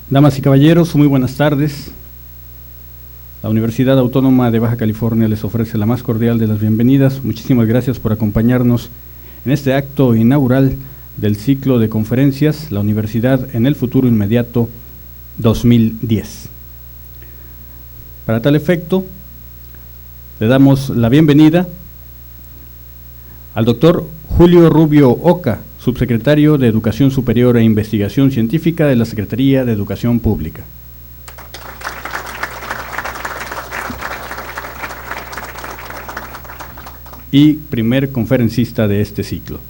Damas y caballeros, muy buenas tardes. La Universidad Autónoma de Baja California les ofrece la más cordial de las bienvenidas. Muchísimas gracias por acompañarnos en este acto inaugural del ciclo de conferencias La Universidad en el Futuro Inmediato 2010. Para tal efecto, le damos la bienvenida al doctor Julio Rubio Oca, subsecretario de Educación Superior e Investigación Científica de la Secretaría de Educación Pública. Y primer conferencista de este ciclo.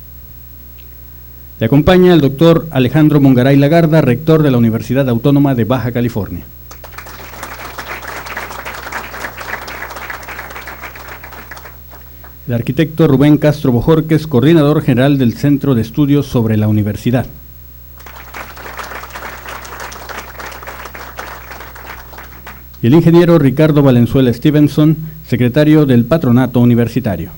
Le acompaña el doctor Alejandro Mungaray Lagarda, rector de la Universidad Autónoma de Baja California. El arquitecto Rubén Castro Bojorquez, coordinador general del Centro de Estudios sobre la Universidad. Y el ingeniero Ricardo Valenzuela Stevenson, secretario del Patronato Universitario.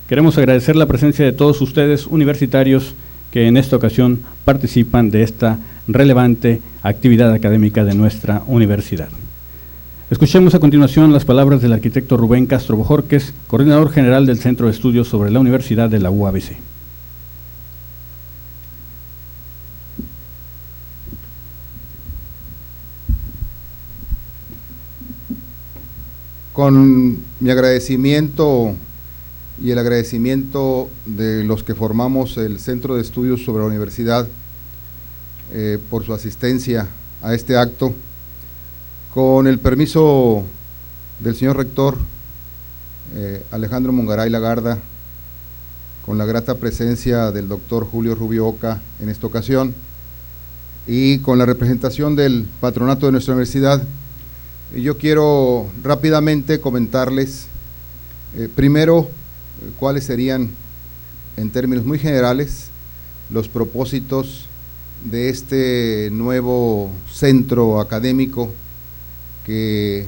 Queremos agradecer la presencia de todos ustedes universitarios que en esta ocasión participan de esta relevante actividad académica de nuestra universidad. Escuchemos a continuación las palabras del arquitecto Rubén Castro Bojorquez, coordinador general del Centro de Estudios sobre la Universidad de la UABC. Con mi agradecimiento y el agradecimiento de los que formamos el Centro de Estudios sobre la Universidad por su asistencia a este acto, con el permiso del señor rector Alejandro Mungaray Lagarda, con la grata presencia del doctor Julio Rubio Oca en esta ocasión, y con la representación del patronato de nuestra universidad, yo quiero rápidamente comentarles primero cuáles serían, en términos muy generales, los propósitos de este nuevo centro académico que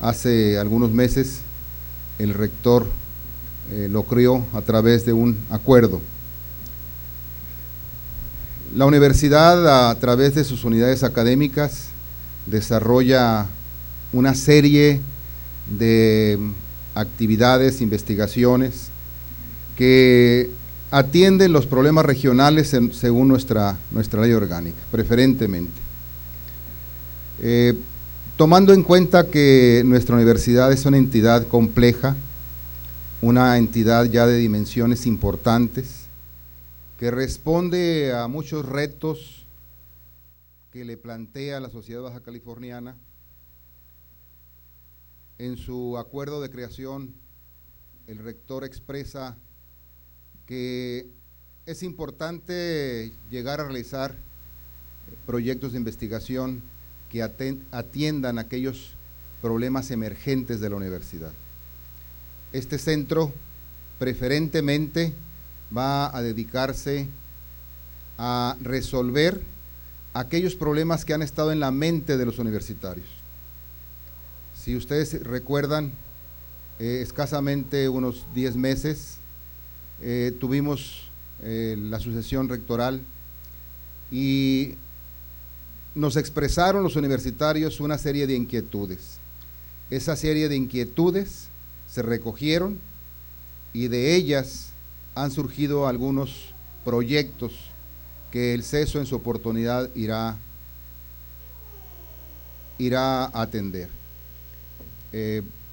hace algunos meses el rector lo creó a través de un acuerdo. La universidad, a través de sus unidades académicas, desarrolla una serie de actividades, investigaciones que atienden los problemas regionales según nuestra ley orgánica, preferentemente. Tomando en cuenta que nuestra universidad es una entidad compleja, una entidad ya de dimensiones importantes, que responde a muchos retos que le plantea la sociedad baja californiana. En su acuerdo de creación, el rector expresa que es importante llegar a realizar proyectos de investigación que atiendan aquellos problemas emergentes de la universidad. Este centro preferentemente va a dedicarse a resolver aquellos problemas que han estado en la mente de los universitarios. Si ustedes recuerdan, escasamente unos 10 meses tuvimos la sucesión rectoral y nos expresaron los universitarios una serie de inquietudes. Esa serie de inquietudes se recogieron y de ellas han surgido algunos proyectos que el CESO en su oportunidad irá a atender.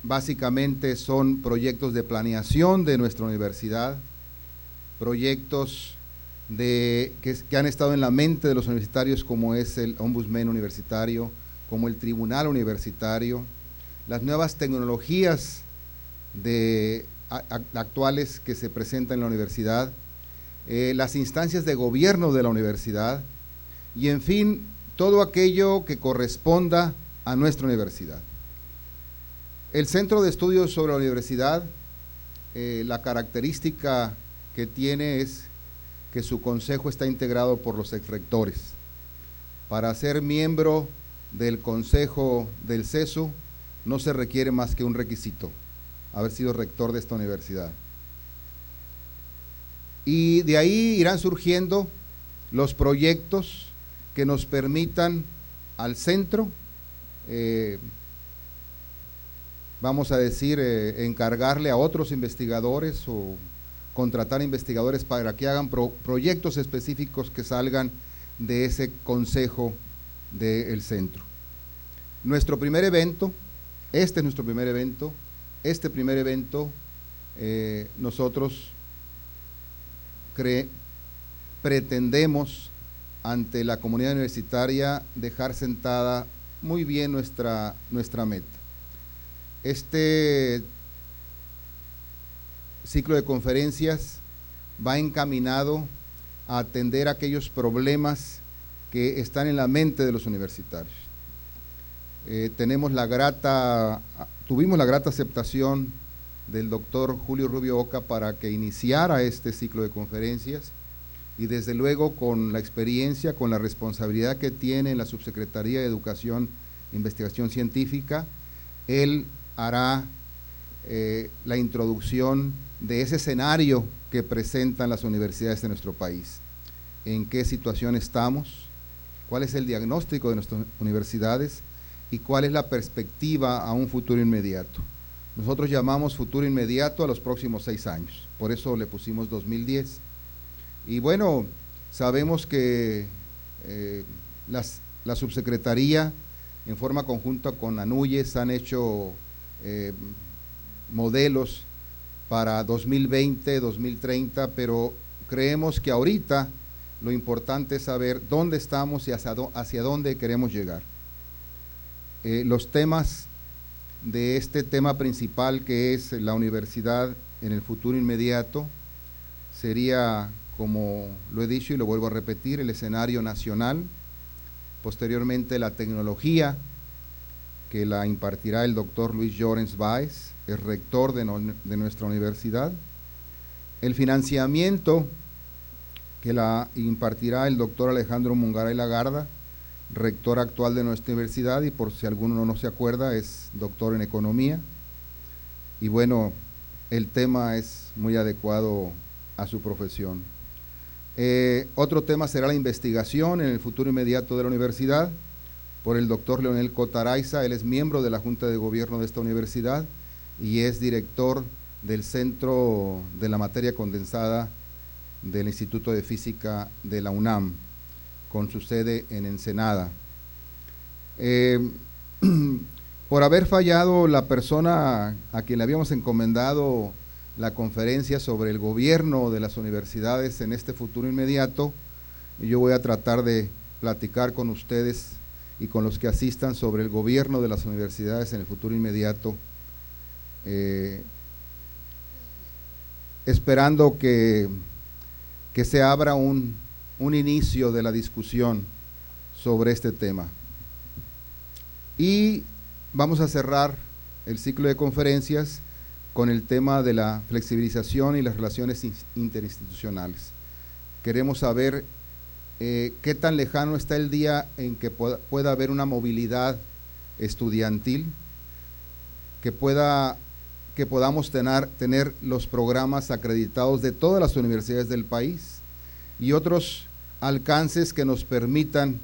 Básicamente son proyectos de planeación de nuestra universidad, proyectos que han estado en la mente de los universitarios, como es el Ombudsman universitario, como el Tribunal Universitario, las nuevas tecnologías actuales que se presentan en la universidad, las instancias de gobierno de la universidad y, en fin, todo aquello que corresponda a nuestra universidad. El Centro de Estudios sobre la Universidad, la característica que tiene es que su consejo está integrado por los exrectores. Para ser miembro del consejo del CESU no se requiere más que un requisito: haber sido rector de esta universidad. Y de ahí irán surgiendo los proyectos que nos permitan al centro, vamos a decir, encargarle a otros investigadores o contratar investigadores para que hagan proyectos específicos que salgan de ese consejo del centro. Nuestro primer evento, este es nuestro primer evento, nosotros pretendemos ante la comunidad universitaria dejar sentada muy bien nuestra meta. Este ciclo de conferencias va encaminado a atender aquellos problemas que están en la mente de los universitarios. Tuvimos la grata aceptación del doctor Julio Rubio Oca para que iniciara este ciclo de conferencias, y desde luego con la experiencia, con la responsabilidad que tiene en la Subsecretaría de Educación e Investigación Científica, él hará la introducción de ese escenario que presentan las universidades de nuestro país. En qué situación estamos, cuál es el diagnóstico de nuestras universidades y cuál es la perspectiva a un futuro inmediato. Nosotros llamamos futuro inmediato a los próximos 6 años, por eso le pusimos 2010. Y bueno, sabemos que la subsecretaría, en forma conjunta con ANUYES, han hecho modelos para 2020, 2030, pero creemos que ahorita lo importante es saber dónde estamos y hacia dónde queremos llegar. Los temas de este tema principal, que es la universidad en el futuro inmediato, sería, como lo he dicho y lo vuelvo a repetir, el escenario nacional, posteriormente la tecnología, que la impartirá el doctor Luis Llorens Báez, el rector de nuestra universidad, el financiamiento, que la impartirá el doctor Alejandro Mungaray Lagarda, rector actual de nuestra universidad, y por si alguno no se acuerda, es doctor en economía, y bueno, el tema es muy adecuado a su profesión. Otro tema será la investigación en el futuro inmediato de la universidad, por el doctor Leonel Cotaraiza. Él es miembro de la Junta de Gobierno de esta universidad y es director del Centro de la Materia Condensada del Instituto de Física de la UNAM, con su sede en Ensenada. Por haber fallado la persona a quien le habíamos encomendado la conferencia sobre el gobierno de las universidades en este futuro inmediato, yo voy a tratar de platicar con ustedes y con los que asistan sobre el gobierno de las universidades en el futuro inmediato, esperando que se abra un inicio de la discusión sobre este tema. Y vamos a cerrar el ciclo de conferencias con el tema de la flexibilización y las relaciones interinstitucionales. Queremos saber qué tan lejano está el día en que pueda haber una movilidad estudiantil, que podamos tener los programas acreditados de todas las universidades del país y otros alcances que nos permitan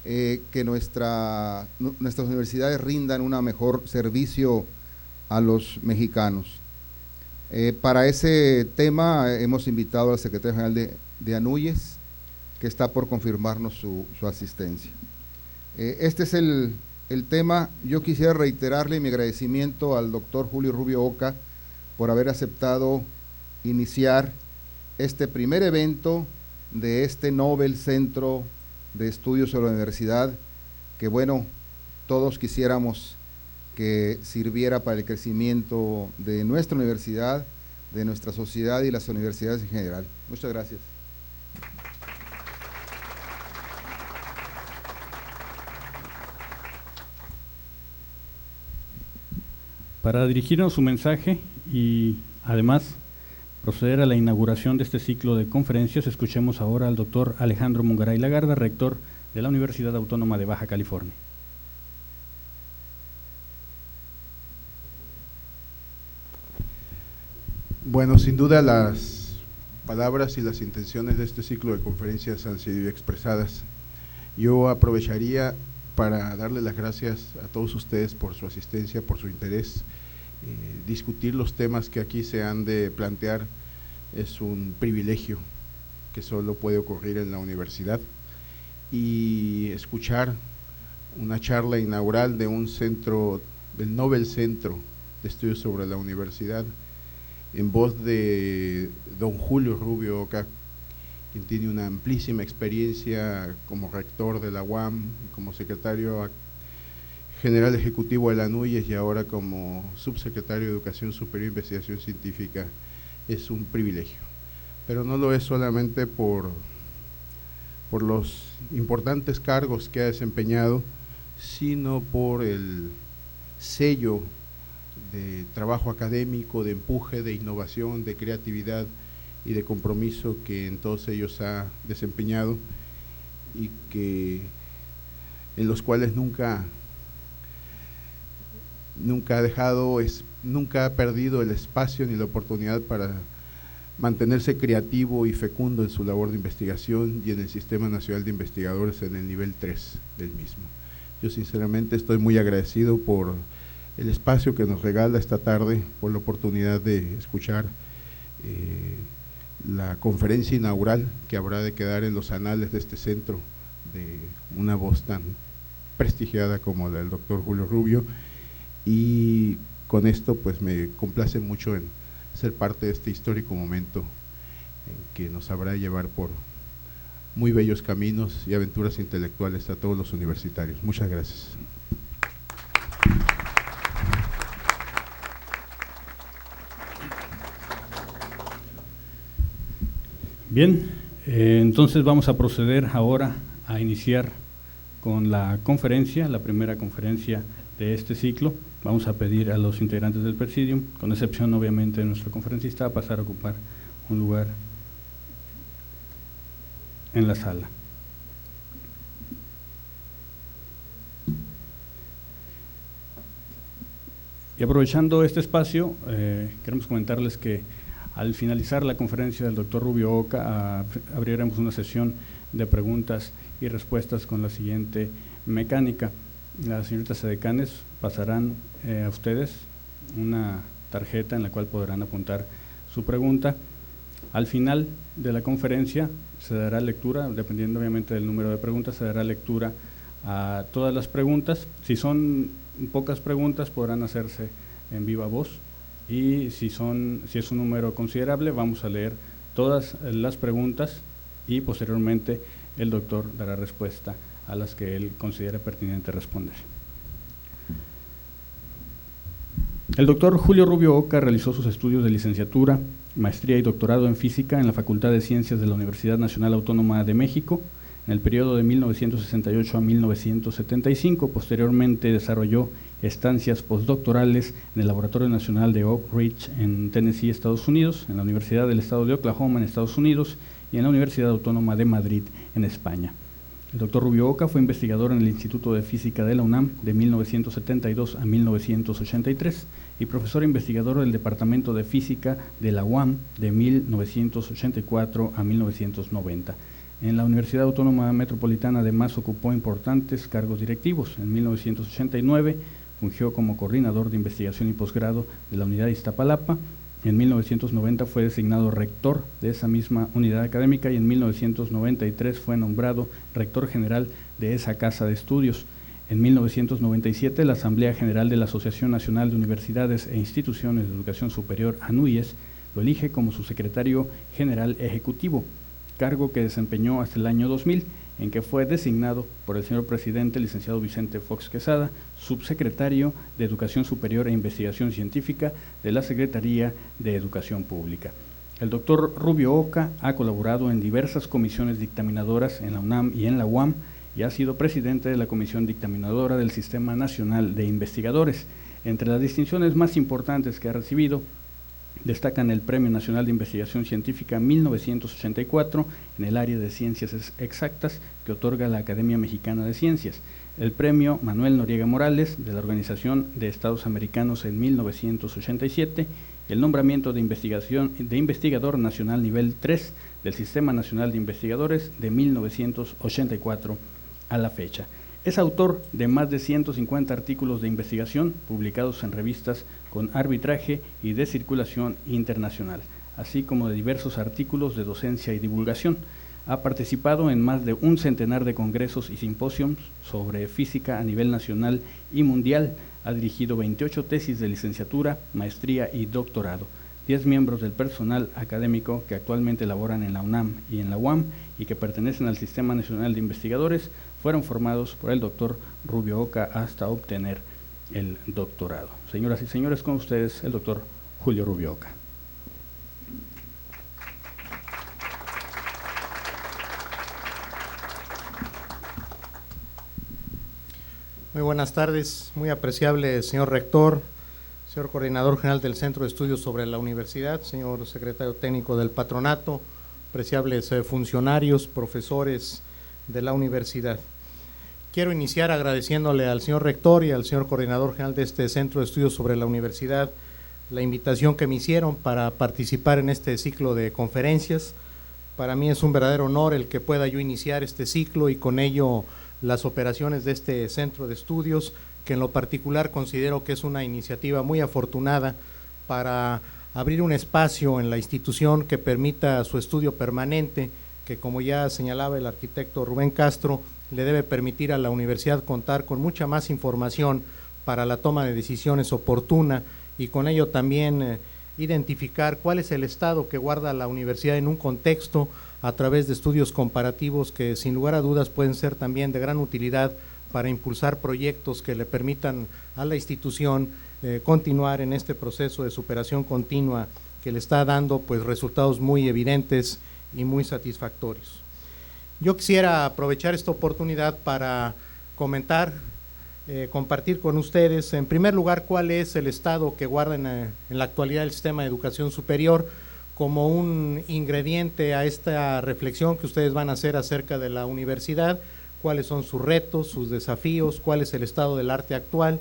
que nuestras universidades rindan un mejor servicio a los mexicanos. Para ese tema hemos invitado al secretario general de ANUYES, que está por confirmarnos su asistencia. Este es el tema. Yo quisiera reiterarle mi agradecimiento al doctor Julio Rubio Oca por haber aceptado iniciar este primer evento de este Nobel Centro de Estudios sobre la Universidad, que bueno, todos quisiéramos que sirviera para el crecimiento de nuestra universidad, de nuestra sociedad y las universidades en general. Muchas gracias. Para dirigirnos su mensaje y además proceder a la inauguración de este ciclo de conferencias, escuchemos ahora al doctor Alejandro Mungaray Lagarda, rector de la Universidad Autónoma de Baja California. Bueno, sin duda las palabras y las intenciones de este ciclo de conferencias han sido expresadas. Yo aprovecharía para darle las gracias a todos ustedes por su asistencia, por su interés. Discutir los temas que aquí se han de plantear es un privilegio que solo puede ocurrir en la universidad, y escuchar una charla inaugural de un centro, del Nobel Centro de Estudios sobre la Universidad, en voz de don Julio Rubio Oca, quien tiene una amplísima experiencia como rector de la UAM, como secretario general ejecutivo de la NUYES y ahora como subsecretario de Educación Superior e Investigación Científica, es un privilegio. Pero no lo es solamente por los importantes cargos que ha desempeñado, sino por el sello de trabajo académico, de empuje, de innovación, de creatividad y de compromiso que en todos ellos ha desempeñado, y que en los cuales nunca ha perdido el espacio ni la oportunidad para mantenerse creativo y fecundo en su labor de investigación y en el Sistema Nacional de Investigadores en el nivel 3 del mismo. Yo sinceramente estoy muy agradecido por el espacio que nos regala esta tarde, por la oportunidad de escuchar la conferencia inaugural que habrá de quedar en los anales de este centro, de una voz tan prestigiada como la del doctor Julio Rubio, y con esto pues me complace mucho en ser parte de este histórico momento en que nos habrá de llevar por muy bellos caminos y aventuras intelectuales a todos los universitarios. Muchas gracias. Bien, entonces vamos a proceder ahora a iniciar con la conferencia, la primera conferencia de este ciclo. Vamos a pedir a los integrantes del Presidium, con excepción obviamente de nuestro conferencista, a pasar a ocupar un lugar en la sala. Y aprovechando este espacio, queremos comentarles que al finalizar la conferencia del doctor Rubio Oca, abriremos una sesión de preguntas y respuestas con la siguiente mecánica. Las señoritas edecanes pasarán a ustedes una tarjeta en la cual podrán apuntar su pregunta. Al final de la conferencia se dará lectura, dependiendo obviamente del número de preguntas, se dará lectura a todas las preguntas. Si son pocas preguntas podrán hacerse en viva voz, y si es un número considerable vamos a leer todas las preguntas y posteriormente el doctor dará respuesta a las que él considere pertinente responder. El doctor Julio Rubio Oca realizó sus estudios de licenciatura, maestría y doctorado en física en la Facultad de Ciencias de la Universidad Nacional Autónoma de México en el periodo de 1968 a 1975. Posteriormente desarrolló estancias postdoctorales en el Laboratorio Nacional de Oak Ridge en Tennessee, Estados Unidos, en la Universidad del Estado de Oklahoma en Estados Unidos y en la Universidad Autónoma de Madrid en España. El doctor Rubio Oca fue investigador en el Instituto de Física de la UNAM de 1972 a 1983 y profesor investigador del Departamento de Física de la UAM de 1984 a 1990. En la Universidad Autónoma Metropolitana además ocupó importantes cargos directivos. En 1989 fungió como coordinador de investigación y posgrado de la Unidad de Iztapalapa. En 1990 fue designado rector de esa misma unidad académica y en 1993 fue nombrado rector general de esa casa de estudios. En 1997 la Asamblea General de la Asociación Nacional de Universidades e Instituciones de Educación Superior, ANUYES, lo elige como su secretario general ejecutivo, cargo que desempeñó hasta el año 2000, en que fue designado por el señor presidente, licenciado Vicente Fox Quesada, subsecretario de Educación Superior e Investigación Científica de la Secretaría de Educación Pública. El doctor Rubio Oca ha colaborado en diversas comisiones dictaminadoras en la UNAM y en la UAM y ha sido presidente de la Comisión Dictaminadora del Sistema Nacional de Investigadores. Entre las distinciones más importantes que ha recibido, destacan el Premio Nacional de Investigación Científica 1984 en el área de Ciencias Exactas que otorga la Academia Mexicana de Ciencias, el Premio Manuel Noriega Morales de la Organización de Estados Americanos en 1987, el nombramiento de investigador nacional nivel 3 del Sistema Nacional de Investigadores de 1984 a la fecha. Es autor de más de 150 artículos de investigación publicados en revistas con arbitraje y de circulación internacional, así como de diversos artículos de docencia y divulgación. Ha participado en más de un centenar de congresos y simposios sobre física a nivel nacional y mundial. Ha dirigido 28 tesis de licenciatura, maestría y doctorado. 10 miembros del personal académico que actualmente laboran en la UNAM y en la UAM y que pertenecen al Sistema Nacional de Investigadores fueron formados por el doctor Rubio Oca hasta obtener el doctorado. Señoras y señores, con ustedes el doctor Julio Rubio Oca. Muy buenas tardes, muy apreciable señor rector, señor coordinador general del Centro de Estudios sobre la Universidad, señor secretario técnico del patronato, apreciables funcionarios, profesores de la universidad. Quiero iniciar agradeciéndole al señor rector y al señor coordinador general de este Centro de Estudios sobre la Universidad la invitación que me hicieron para participar en este ciclo de conferencias. Para mí es un verdadero honor el que pueda yo iniciar este ciclo y con ello las operaciones de este centro de estudios, que en lo particular considero que es una iniciativa muy afortunada para abrir un espacio en la institución que permita su estudio permanente, que como ya señalaba el arquitecto Rubén Castro, le debe permitir a la universidad contar con mucha más información para la toma de decisiones oportuna y con ello también identificar cuál es el estado que guarda la universidad en un contexto a través de estudios comparativos que sin lugar a dudas pueden ser también de gran utilidad para impulsar proyectos que le permitan a la institución continuar en este proceso de superación continua que le está dando pues resultados muy evidentes y muy satisfactorios. Yo quisiera aprovechar esta oportunidad para comentar, compartir con ustedes, en primer lugar, cuál es el estado que guarda en la actualidad el sistema de educación superior, como un ingrediente a esta reflexión que ustedes van a hacer acerca de la universidad, cuáles son sus retos, sus desafíos, cuál es el estado del arte actual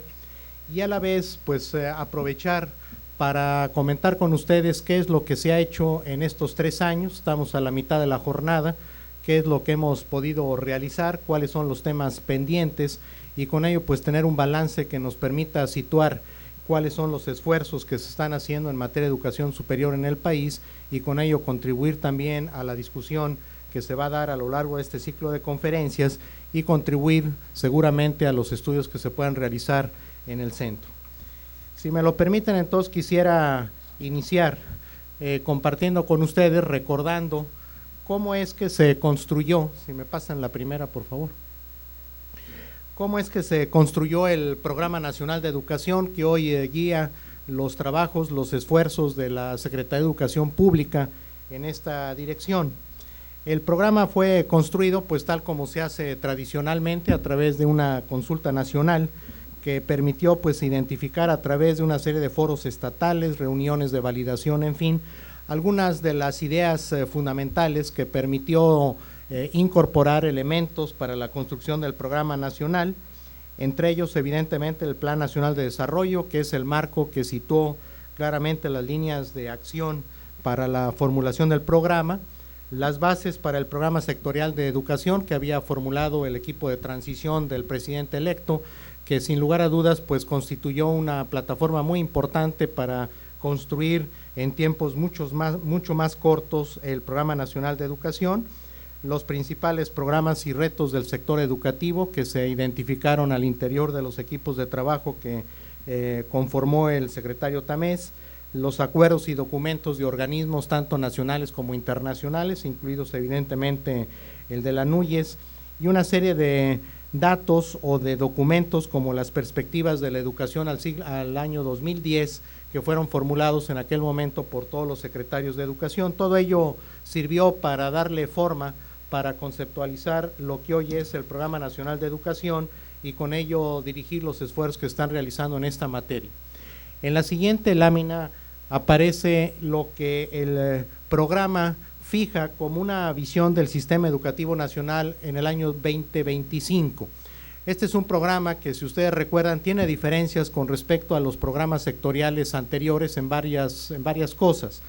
y a la vez pues aprovechar para comentar con ustedes qué es lo que se ha hecho en estos 3 años, estamos a la mitad de la jornada, qué es lo que hemos podido realizar, cuáles son los temas pendientes y con ello pues tener un balance que nos permita situar cuáles son los esfuerzos que se están haciendo en materia de educación superior en el país y con ello contribuir también a la discusión que se va a dar a lo largo de este ciclo de conferencias y contribuir seguramente a los estudios que se puedan realizar en el centro. Si me lo permiten, entonces quisiera iniciar compartiendo con ustedes, recordando cómo es que se construyó, si me pasan la primera por favor, cómo es que se construyó el Programa Nacional de Educación que hoy guía los trabajos, los esfuerzos de la Secretaría de Educación Pública en esta dirección. El programa fue construido pues tal como se hace tradicionalmente a través de una consulta nacional que permitió pues identificar a través de una serie de foros estatales, reuniones de validación, en fin, algunas de las ideas fundamentales que permitió incorporar elementos para la construcción del programa nacional, entre ellos evidentemente el Plan Nacional de Desarrollo, que es el marco que situó claramente las líneas de acción para la formulación del programa, las bases para el programa sectorial de educación que había formulado el equipo de transición del presidente electo, que sin lugar a dudas pues constituyó una plataforma muy importante para construir en tiempos mucho más cortos el Programa Nacional de Educación, los principales programas y retos del sector educativo que se identificaron al interior de los equipos de trabajo que conformó el secretario Tamés, los acuerdos y documentos de organismos tanto nacionales como internacionales, incluidos evidentemente el de la NUYES, y una serie de datos o de documentos como las perspectivas de la educación al año 2010 que fueron formulados en aquel momento por todos los secretarios de educación. Todo ello sirvió para darle forma, para conceptualizar lo que hoy es el Programa Nacional de Educación y con ello dirigir los esfuerzos que están realizando en esta materia. En la siguiente lámina aparece lo que el programa fija como una visión del sistema educativo nacional en el año 2025. Este es un programa que, si ustedes recuerdan, tiene diferencias con respecto a los programas sectoriales anteriores en varias cosas.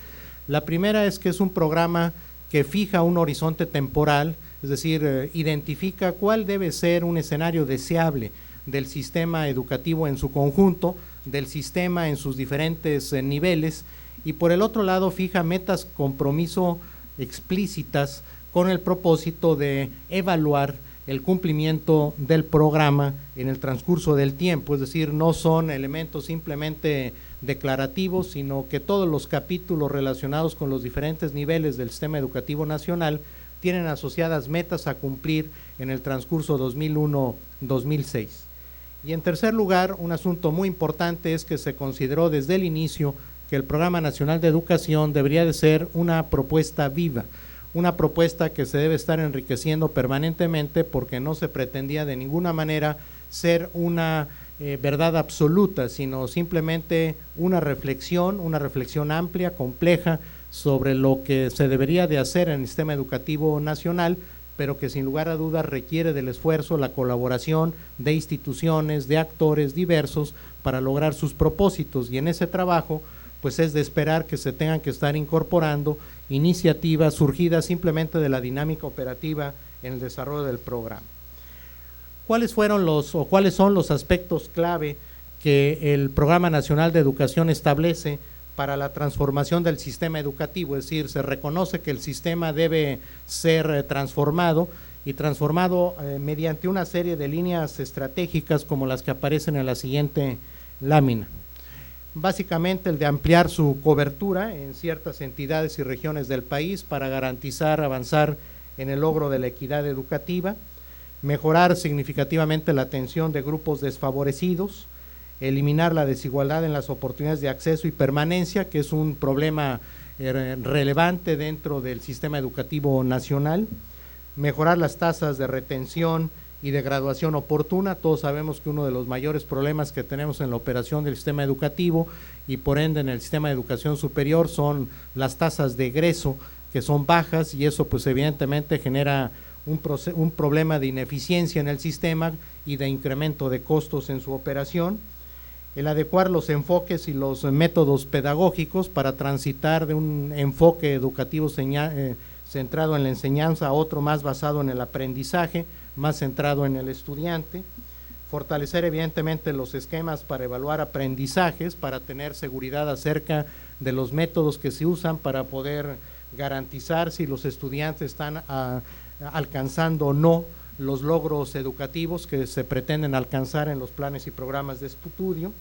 La primera es que es un programa que fija un horizonte temporal, es decir, identifica cuál debe ser un escenario deseable del sistema educativo en su conjunto, del sistema en sus diferentes niveles, y por el otro lado fija metas compromiso explícitas con el propósito de evaluar el cumplimiento del programa en el transcurso del tiempo, es decir, no son elementos simplemente declarativos, sino que todos los capítulos relacionados con los diferentes niveles del sistema educativo nacional tienen asociadas metas a cumplir en el transcurso 2001-2006. Y en tercer lugar, un asunto muy importante es que se consideró desde el inicio que el Programa Nacional de Educación debería de ser una propuesta viva, una propuesta que se debe estar enriqueciendo permanentemente, porque no se pretendía de ninguna manera ser una verdad absoluta, sino simplemente una reflexión amplia, compleja, sobre lo que se debería de hacer en el sistema educativo nacional, pero que sin lugar a dudas requiere del esfuerzo, la colaboración de instituciones, de actores diversos para lograr sus propósitos, y en ese trabajo pues es de esperar que se tengan que estar incorporando iniciativas surgidas simplemente de la dinámica operativa en el desarrollo del programa. ¿Cuáles son los aspectos clave que el Programa Nacional de Educación establece para la transformación del sistema educativo? Es decir, se reconoce que el sistema debe ser transformado mediante una serie de líneas estratégicas como las que aparecen en la siguiente lámina. Básicamente el de ampliar su cobertura en ciertas entidades y regiones del país para avanzar en el logro de la equidad educativa, mejorar significativamente la atención de grupos desfavorecidos, eliminar la desigualdad en las oportunidades de acceso y permanencia, que es un problema relevante dentro del sistema educativo nacional, mejorar las tasas de retención y de graduación oportuna. Todos sabemos que uno de los mayores problemas que tenemos en la operación del sistema educativo y por ende en el sistema de educación superior son las tasas de egreso, que son bajas, y eso pues evidentemente genera un problema de ineficiencia en el sistema y de incremento de costos en su operación. El adecuar los enfoques y los métodos pedagógicos para transitar de un enfoque educativo centrado en la enseñanza a otro más basado en el aprendizaje, más centrado en el estudiante. Fortalecer evidentemente los esquemas para evaluar aprendizajes, para tener seguridad acerca de los métodos que se usan para poder garantizar si los estudiantes están alcanzando o no los logros educativos que se pretenden alcanzar en los planes y programas de estudio.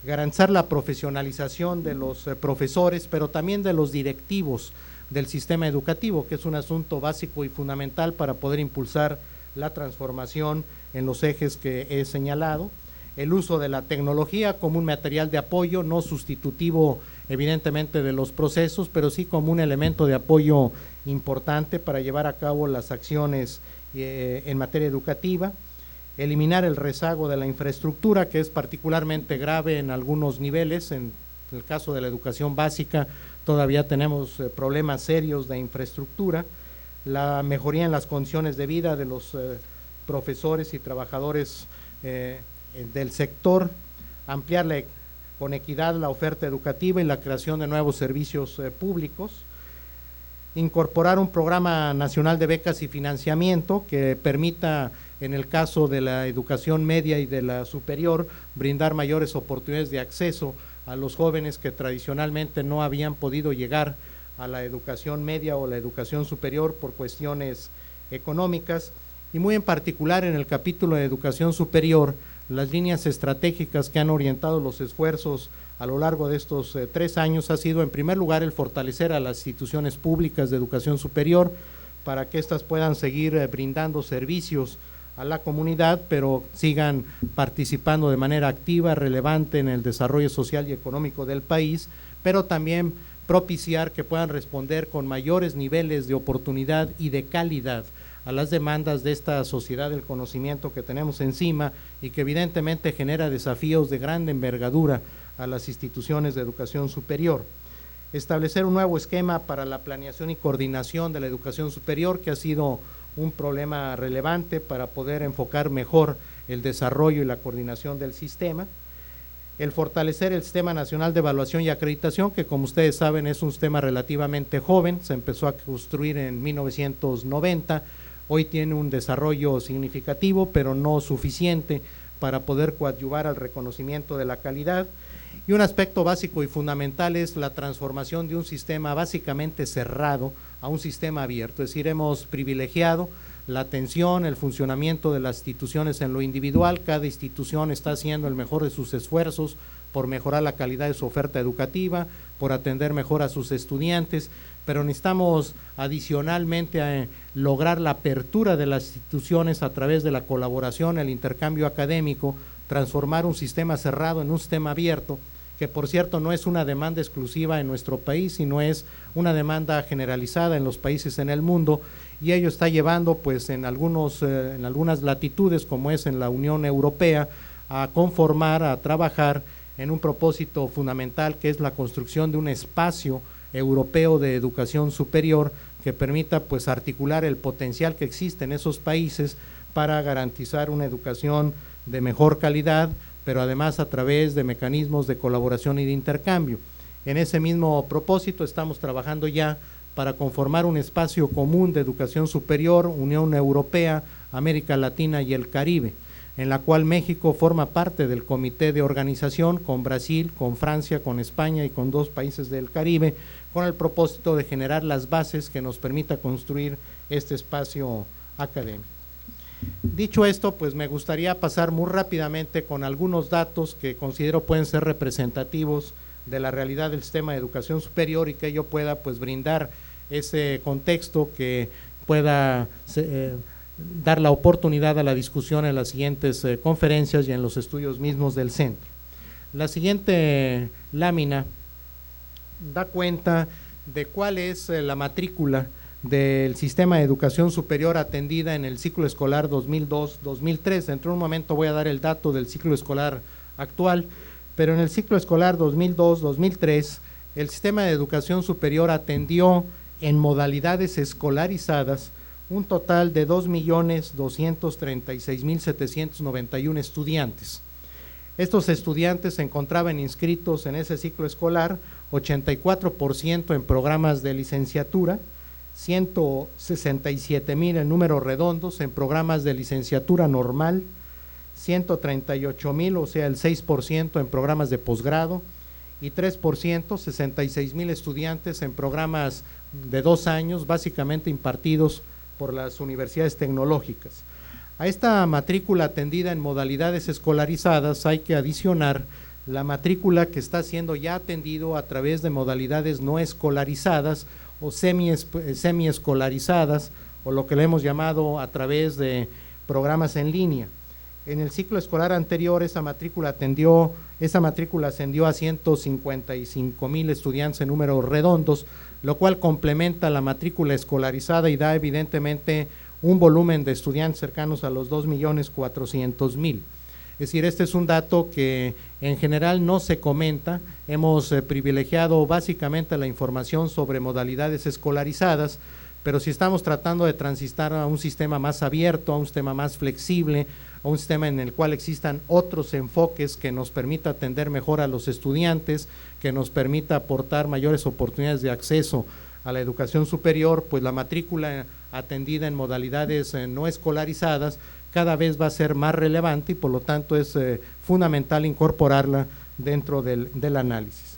Garantizar la profesionalización de los profesores, pero también de los directivos del sistema educativo, que es un asunto básico y fundamental para poder impulsar la transformación en los ejes que he señalado. El uso de la tecnología como un material de apoyo, no sustitutivo evidentemente de los procesos, pero sí como un elemento de apoyo importante para llevar a cabo las acciones en materia educativa. Eliminar el rezago de la infraestructura, que es particularmente grave en algunos niveles. En el caso de la educación básica todavía tenemos problemas serios de infraestructura. La mejoría en las condiciones de vida de los profesores y trabajadores del sector, ampliar con equidad la oferta educativa y la creación de nuevos servicios públicos, incorporar un programa nacional de becas y financiamiento que permita, en el caso de la educación media y de la superior, brindar mayores oportunidades de acceso a los jóvenes que tradicionalmente no habían podido llegar a la educación media o la educación superior por cuestiones económicas, y muy en particular en el capítulo de educación superior, las líneas estratégicas que han orientado los esfuerzos a lo largo de estos 3 años ha sido, en primer lugar, el fortalecer a las instituciones públicas de educación superior para que éstas puedan seguir brindando servicios a la comunidad, pero sigan participando de manera activa, relevante en el desarrollo social y económico del país, pero también propiciar que puedan responder con mayores niveles de oportunidad y de calidad a las demandas de esta sociedad del conocimiento que tenemos encima y que evidentemente genera desafíos de gran envergadura a las instituciones de educación superior. Establecer un nuevo esquema para la planeación y coordinación de la educación superior, que ha sido un problema relevante para poder enfocar mejor el desarrollo y la coordinación del sistema. El fortalecer el Sistema Nacional de Evaluación y Acreditación, que como ustedes saben es un sistema relativamente joven, se empezó a construir en 1990, hoy tiene un desarrollo significativo, pero no suficiente para poder coadyuvar al reconocimiento de la calidad. Y un aspecto básico y fundamental es la transformación de un sistema básicamente cerrado a un sistema abierto, es decir, hemos privilegiado la atención, el funcionamiento de las instituciones en lo individual, cada institución está haciendo el mejor de sus esfuerzos por mejorar la calidad de su oferta educativa, por atender mejor a sus estudiantes, pero necesitamos adicionalmente lograr la apertura de las instituciones a través de la colaboración, el intercambio académico, transformar un sistema cerrado en un sistema abierto, que por cierto no es una demanda exclusiva en nuestro país, sino es una demanda generalizada en los países en el mundo, y ello está llevando pues en algunas latitudes, como es en la Unión Europea, a conformar, a trabajar en un propósito fundamental que es la construcción de un espacio europeo de educación superior que permita pues articular el potencial que existe en esos países para garantizar una educación de mejor calidad, pero además a través de mecanismos de colaboración y de intercambio. En ese mismo propósito estamos trabajando ya para conformar un espacio común de educación superior, Unión Europea, América Latina y el Caribe, en la cual México forma parte del comité de organización con Brasil, con Francia, con España y con 2 países del Caribe, con el propósito de generar las bases que nos permita construir este espacio académico. Dicho esto, pues me gustaría pasar muy rápidamente con algunos datos que considero pueden ser representativos de la realidad del sistema de educación superior y que ello pueda pues brindar ese contexto que pueda dar la oportunidad a la discusión en las siguientes conferencias y en los estudios mismos del centro. La siguiente lámina da cuenta de cuál es la matrícula del sistema de educación superior atendida en el ciclo escolar 2002-2003. Dentro de un momento voy a dar el dato del ciclo escolar actual, pero en el ciclo escolar 2002-2003 el sistema de educación superior atendió en modalidades escolarizadas un total de 2.236.791 estudiantes. Estos estudiantes se encontraban inscritos en ese ciclo escolar, 84% en programas de licenciatura, 167,000 en números redondos en programas de licenciatura normal, 138,000, o sea el 6% en programas de posgrado y 3%, 66,000 estudiantes en programas de 2 años, básicamente impartidos por las universidades tecnológicas. A esta matrícula atendida en modalidades escolarizadas hay que adicionar la matrícula que está siendo ya atendido a través de modalidades no escolarizadas o semiescolarizadas, o lo que le hemos llamado a través de programas en línea. En el ciclo escolar anterior esa matrícula ascendió a 155,000 estudiantes en números redondos, lo cual complementa la matrícula escolarizada y da evidentemente un volumen de estudiantes cercanos a los 2.400.000. Es decir, este es un dato que en general no se comenta. Hemos privilegiado básicamente la información sobre modalidades escolarizadas, pero si estamos tratando de transitar a un sistema más abierto, a un sistema más flexible, a un sistema en el cual existan otros enfoques que nos permita atender mejor a los estudiantes, que nos permita aportar mayores oportunidades de acceso a la educación superior, pues la matrícula atendida en modalidades no escolarizadas cada vez va a ser más relevante y por lo tanto es fundamental incorporarla dentro del análisis.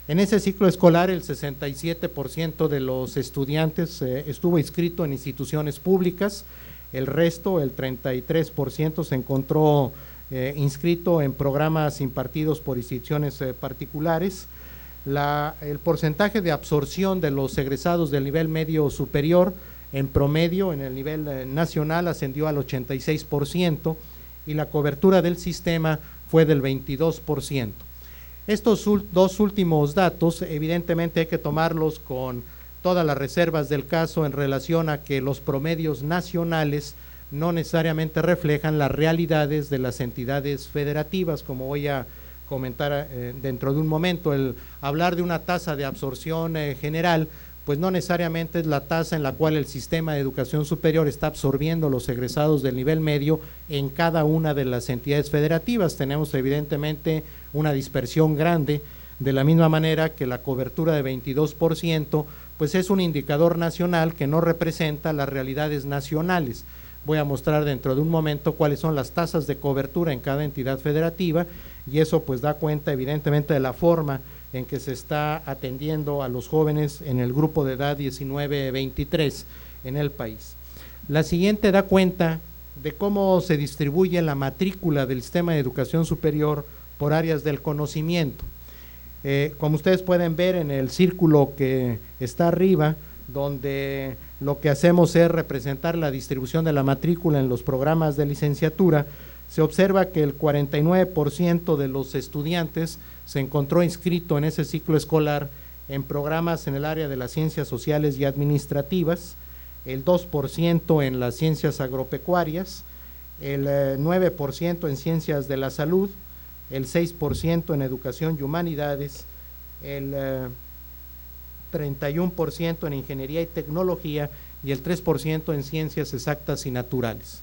En ese ciclo escolar el 67% de los estudiantes estuvo inscrito en instituciones públicas, el resto, el 33%, se encontró inscrito en programas impartidos por instituciones particulares. El porcentaje de absorción de los egresados del nivel medio superior en promedio en el nivel nacional ascendió al 86% y la cobertura del sistema fue del 22%. Estos 2 últimos datos evidentemente hay que tomarlos con todas las reservas del caso en relación a que los promedios nacionales no necesariamente reflejan las realidades de las entidades federativas, como voy a comentar dentro de un momento. El hablar de una tasa de absorción general pues no necesariamente es la tasa en la cual el sistema de educación superior está absorbiendo los egresados del nivel medio en cada una de las entidades federativas. Tenemos evidentemente una dispersión grande, de la misma manera que la cobertura de 22%, pues es un indicador nacional que no representa las realidades nacionales. Voy a mostrar dentro de un momento cuáles son las tasas de cobertura en cada entidad federativa, y eso pues da cuenta evidentemente de la forma en que se está atendiendo a los jóvenes en el grupo de edad 19-23 en el país. La siguiente da cuenta de cómo se distribuye la matrícula del sistema de educación superior por áreas del conocimiento. Como ustedes pueden ver en el círculo que está arriba, donde lo que hacemos es representar la distribución de la matrícula en los programas de licenciatura, se observa que el 49% de los estudiantes se encontró inscrito en ese ciclo escolar en programas en el área de las ciencias sociales y administrativas, el 2% en las ciencias agropecuarias, el 9% en ciencias de la salud, el 6% en educación y humanidades, el 31% en ingeniería y tecnología y el 3% en ciencias exactas y naturales.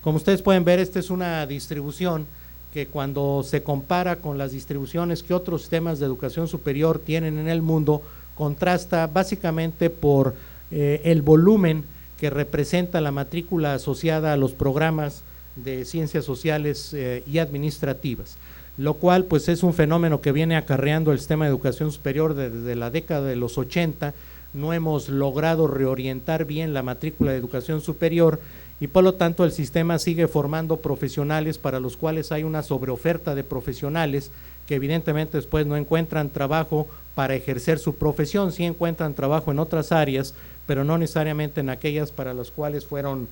Como ustedes pueden ver, esta es una distribución que cuando se compara con las distribuciones que otros sistemas de educación superior tienen en el mundo, contrasta básicamente por el volumen que representa la matrícula asociada a los programas de ciencias sociales y administrativas, lo cual pues es un fenómeno que viene acarreando el sistema de educación superior desde la década de los 80. No hemos logrado reorientar bien la matrícula de educación superior y por lo tanto el sistema sigue formando profesionales para los cuales hay una sobreoferta de profesionales que evidentemente después no encuentran trabajo para ejercer su profesión. Sí encuentran trabajo en otras áreas, pero no necesariamente en aquellas para las cuales fueron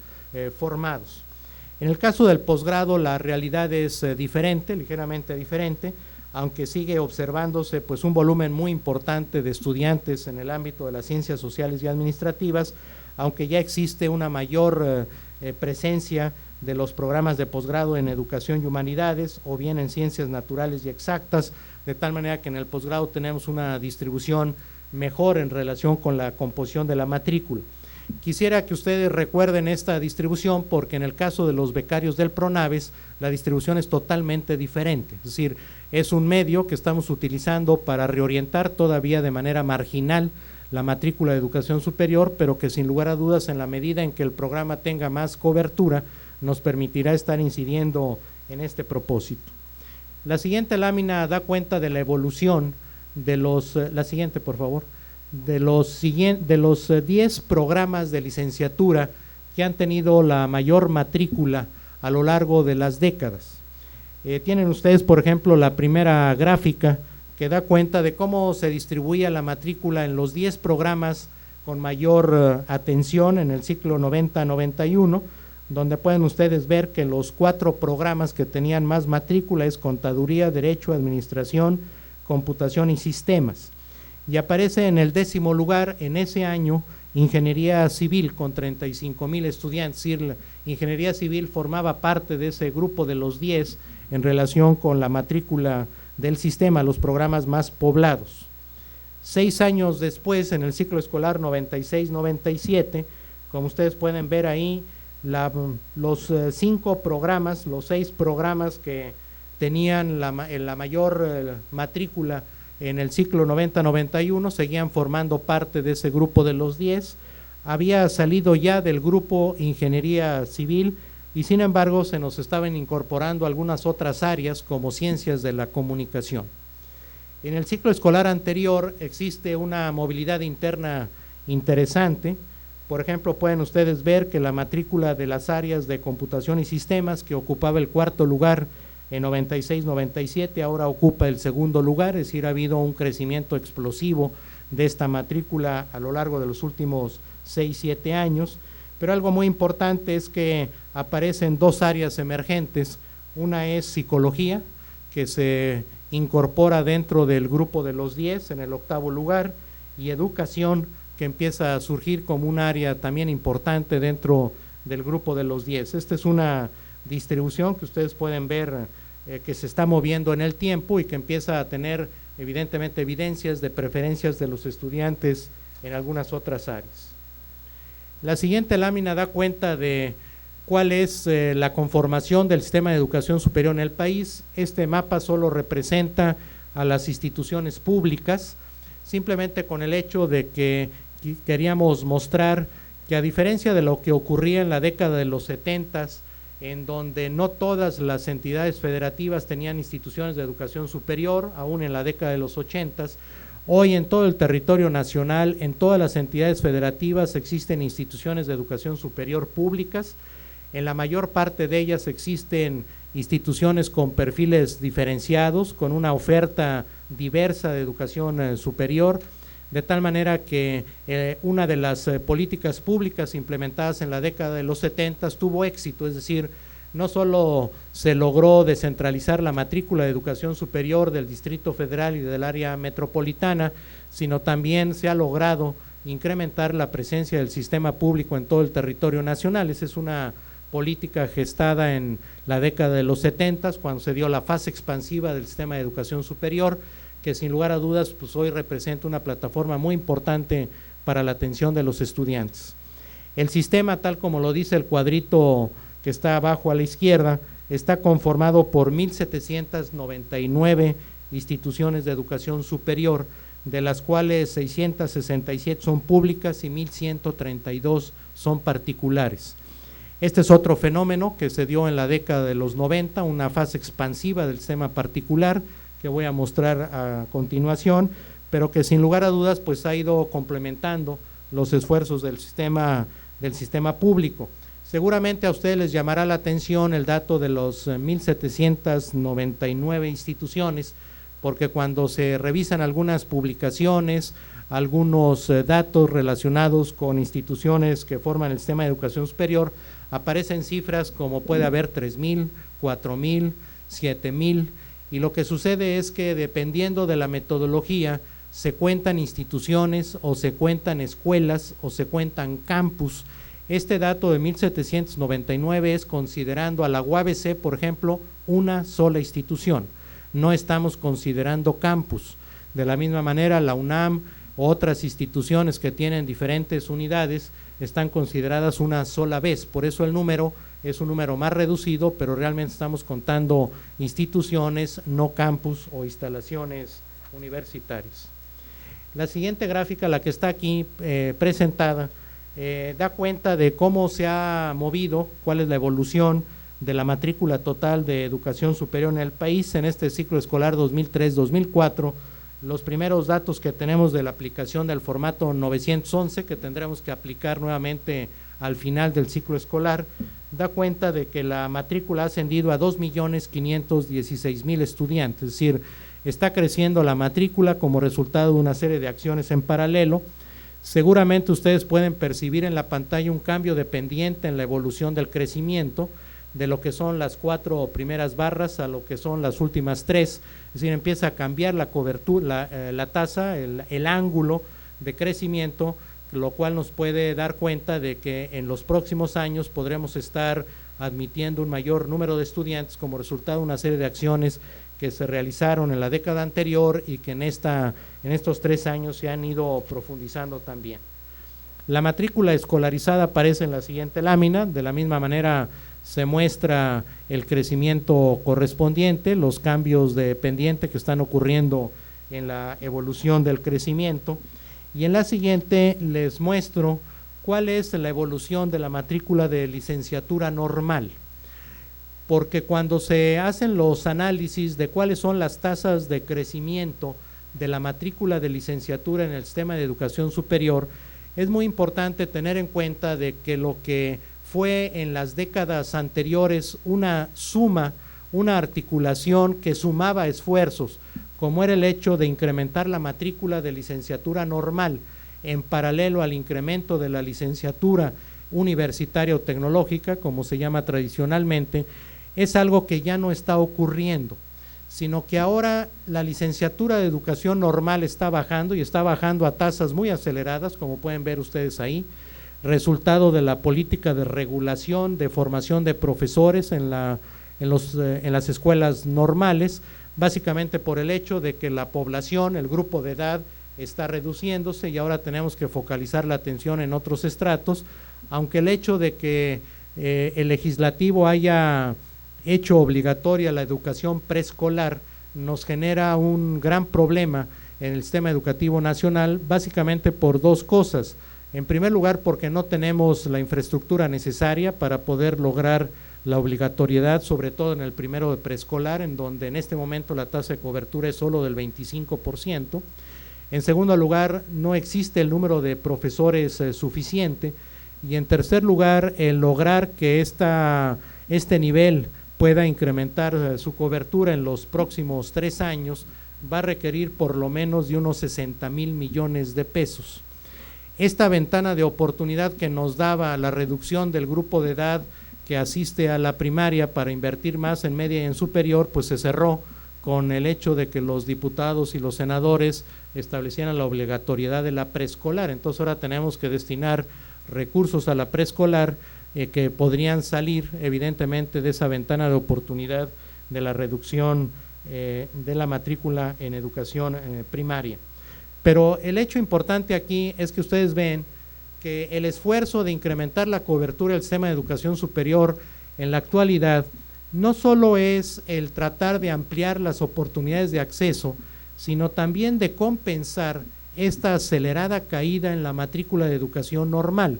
formados. En el caso del posgrado la realidad es diferente, ligeramente diferente, aunque sigue observándose pues un volumen muy importante de estudiantes en el ámbito de las ciencias sociales y administrativas, aunque ya existe una mayor presencia de los programas de posgrado en educación y humanidades o bien en ciencias naturales y exactas, de tal manera que en el posgrado tenemos una distribución mejor en relación con la composición de la matrícula. Quisiera que ustedes recuerden esta distribución porque en el caso de los becarios del PRONAVES la distribución es totalmente diferente, es decir, es un medio que estamos utilizando para reorientar todavía de manera marginal la matrícula de educación superior, pero que sin lugar a dudas en la medida en que el programa tenga más cobertura nos permitirá estar incidiendo en este propósito. La siguiente lámina da cuenta de la evolución de los, la siguiente por favor, de los 10 programas de licenciatura que han tenido la mayor matrícula a lo largo de las décadas. Tienen ustedes por ejemplo la primera gráfica que da cuenta de cómo se distribuía la matrícula en los 10 programas con mayor atención en el ciclo 90-91, donde pueden ustedes ver que los 4 programas que tenían más matrícula es Contaduría, Derecho, Administración, Computación y Sistemas. Y aparece en el 10º lugar en ese año Ingeniería Civil con 35,000 estudiantes, es decir, Ingeniería Civil formaba parte de ese grupo de los 10 en relación con la matrícula del sistema, los programas más poblados. 6 años después, en el ciclo escolar 96-97, como ustedes pueden ver ahí, los 5 programas, los 6 programas que tenían la mayor matrícula en el ciclo 90-91 seguían formando parte de ese grupo de los 10. Había salido ya del grupo Ingeniería Civil y sin embargo se nos estaban incorporando algunas otras áreas como Ciencias de la Comunicación. En el ciclo escolar anterior existe una movilidad interna interesante. Por ejemplo, pueden ustedes ver que la matrícula de las áreas de computación y sistemas, que ocupaba el 4º lugar en 96-97, ahora ocupa el 2º lugar, es decir, ha habido un crecimiento explosivo de esta matrícula a lo largo de los últimos 6-7 años, pero algo muy importante es que aparecen 2 áreas emergentes. Una es psicología, que se incorpora dentro del grupo de los 10 en el 8º lugar, y educación, que empieza a surgir como un área también importante dentro del grupo de los 10. Esta es una distribución que ustedes pueden ver que se está moviendo en el tiempo y que empieza a tener evidentemente evidencias de preferencias de los estudiantes en algunas otras áreas. La siguiente lámina da cuenta de cuál es la conformación del sistema de educación superior en el país. Este mapa solo representa a las instituciones públicas, simplemente con el hecho de que queríamos mostrar que, a diferencia de lo que ocurría en la década de los 70s, en donde no todas las entidades federativas tenían instituciones de educación superior, aún en la década de los 80s, hoy en todo el territorio nacional, en todas las entidades federativas existen instituciones de educación superior públicas. En la mayor parte de ellas existen instituciones con perfiles diferenciados, con una oferta diversa de educación superior, de tal manera que una de las políticas públicas implementadas en la década de los 70 tuvo éxito, es decir, no solo se logró descentralizar la matrícula de educación superior del Distrito Federal y del área metropolitana, sino también se ha logrado incrementar la presencia del sistema público en todo el territorio nacional. Esa es una política gestada en la década de los 70, cuando se dio la fase expansiva del sistema de educación superior, que sin lugar a dudas pues hoy representa una plataforma muy importante para la atención de los estudiantes. El sistema, tal como lo dice el cuadrito que está abajo a la izquierda, está conformado por 1,799 instituciones de educación superior, de las cuales 667 son públicas y 1,132 son particulares. Este es otro fenómeno que se dio en la década de los 90, una fase expansiva del sistema particular, que voy a mostrar a continuación, pero que sin lugar a dudas pues ha ido complementando los esfuerzos del sistema público. Seguramente a ustedes les llamará la atención el dato de los 1,799 instituciones, porque cuando se revisan algunas publicaciones, algunos datos relacionados con instituciones que forman el sistema de educación superior, aparecen cifras como puede haber 3,000, 4,000, 7,000, y lo que sucede es que dependiendo de la metodología se cuentan instituciones o se cuentan escuelas o se cuentan campus. Este dato de 1,799 es considerando a la UABC, por ejemplo, una sola institución. No estamos considerando campus. De la misma manera, la UNAM o otras instituciones que tienen diferentes unidades están consideradas una sola vez. Por eso el número es un número más reducido, pero realmente estamos contando instituciones, no campus o instalaciones universitarias. La siguiente gráfica, la que está aquí presentada, da cuenta de cómo se ha movido, cuál es la evolución de la matrícula total de educación superior en el país en este ciclo escolar 2003-2004. Los primeros datos que tenemos de la aplicación del formato 911, que tendremos que aplicar nuevamente al final del ciclo escolar, da cuenta de que la matrícula ha ascendido a 2,516,000 estudiantes, es decir, está creciendo la matrícula como resultado de una serie de acciones en paralelo. Seguramente ustedes pueden percibir en la pantalla un cambio de pendiente en la evolución del crecimiento, de lo que son las 4 primeras barras a lo que son las últimas 3, es decir, empieza a cambiar la cobertura, la tasa, el ángulo de crecimiento, lo cual nos puede dar cuenta de que en los próximos años podremos estar admitiendo un mayor número de estudiantes como resultado de una serie de acciones que se realizaron en la década anterior y que en estos 3 años se han ido profundizando también. La matrícula escolarizada aparece en la siguiente lámina. De la misma manera se muestra el crecimiento correspondiente, los cambios de pendiente que están ocurriendo en la evolución del crecimiento. Y en la siguiente les muestro cuál es la evolución de la matrícula de licenciatura normal, porque cuando se hacen los análisis de cuáles son las tasas de crecimiento de la matrícula de licenciatura en el sistema de educación superior, es muy importante tener en cuenta de que lo que fue en las décadas anteriores una suma, una articulación que sumaba esfuerzos, como era el hecho de incrementar la matrícula de licenciatura normal en paralelo al incremento de la licenciatura universitaria o tecnológica, como se llama tradicionalmente, es algo que ya no está ocurriendo, sino que ahora la licenciatura de educación normal está bajando y está bajando a tasas muy aceleradas, como pueden ver ustedes ahí, resultado de la política de regulación, de formación de profesores en las escuelas normales, básicamente por el hecho de que la población, el grupo de edad está reduciéndose y ahora tenemos que focalizar la atención en otros estratos, aunque el hecho de que el legislativo haya hecho obligatoria la educación preescolar nos genera un gran problema en el sistema educativo nacional, básicamente por dos cosas. En primer lugar, porque no tenemos la infraestructura necesaria para poder lograr la obligatoriedad, sobre todo en el primero de preescolar, en donde en este momento la tasa de cobertura es solo del 25%. En segundo lugar, no existe el número de profesores suficiente. Y en tercer lugar, el lograr que este nivel pueda incrementar su cobertura en los próximos 3 años va a requerir por lo menos de unos 60,000 millones de pesos. Esta ventana de oportunidad que nos daba la reducción del grupo de edad que asiste a la primaria para invertir más en media y en superior, pues se cerró con el hecho de que los diputados y los senadores establecieran la obligatoriedad de la preescolar. Entonces ahora tenemos que destinar recursos a la preescolar que podrían salir evidentemente de esa ventana de oportunidad de la reducción de la matrícula en educación primaria. Pero el hecho importante aquí es que ustedes ven que el esfuerzo de incrementar la cobertura del sistema de educación superior en la actualidad no solo es el tratar de ampliar las oportunidades de acceso, sino también de compensar esta acelerada caída en la matrícula de educación normal.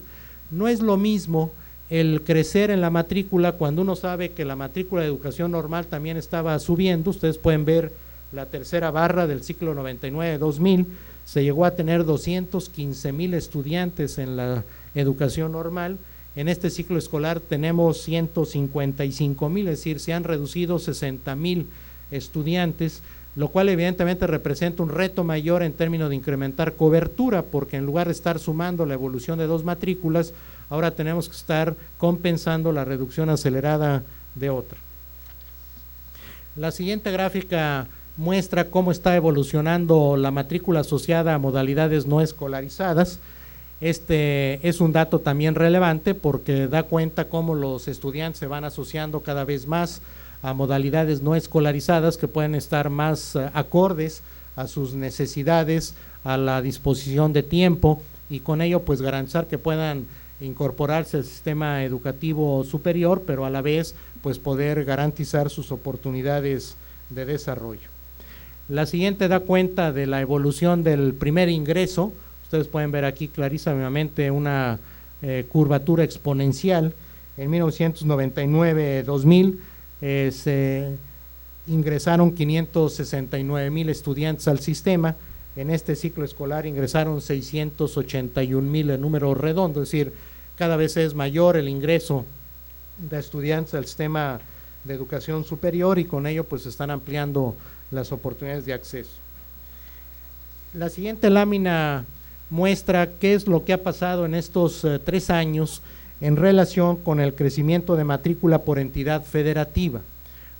No es lo mismo el crecer en la matrícula cuando uno sabe que la matrícula de educación normal también estaba subiendo. Ustedes pueden ver la tercera barra del ciclo 99-2000, se llegó a tener 215,000 estudiantes en la educación normal. En este ciclo escolar tenemos 155,000, es decir, se han reducido 60,000 estudiantes, lo cual evidentemente representa un reto mayor en términos de incrementar cobertura, porque en lugar de estar sumando la evolución de 2 matrículas, ahora tenemos que estar compensando la reducción acelerada de otra. La siguiente gráfica muestra cómo está evolucionando la matrícula asociada a modalidades no escolarizadas. Este es un dato también relevante porque da cuenta cómo los estudiantes se van asociando cada vez más a modalidades no escolarizadas que pueden estar más acordes a sus necesidades, a la disposición de tiempo, y con ello pues garantizar que puedan incorporarse al sistema educativo superior, pero a la vez pues poder garantizar sus oportunidades de desarrollo. La siguiente da cuenta de la evolución del primer ingreso. Ustedes pueden ver aquí clarísimamente una curvatura exponencial. En 1999-2000 se ingresaron 569,000 estudiantes al sistema. En este ciclo escolar ingresaron 681,000 en número redondo, es decir, cada vez es mayor el ingreso de estudiantes al sistema de educación superior y con ello pues se están ampliando las oportunidades de acceso. La siguiente lámina muestra qué es lo que ha pasado en estos 3 años en relación con el crecimiento de matrícula por entidad federativa.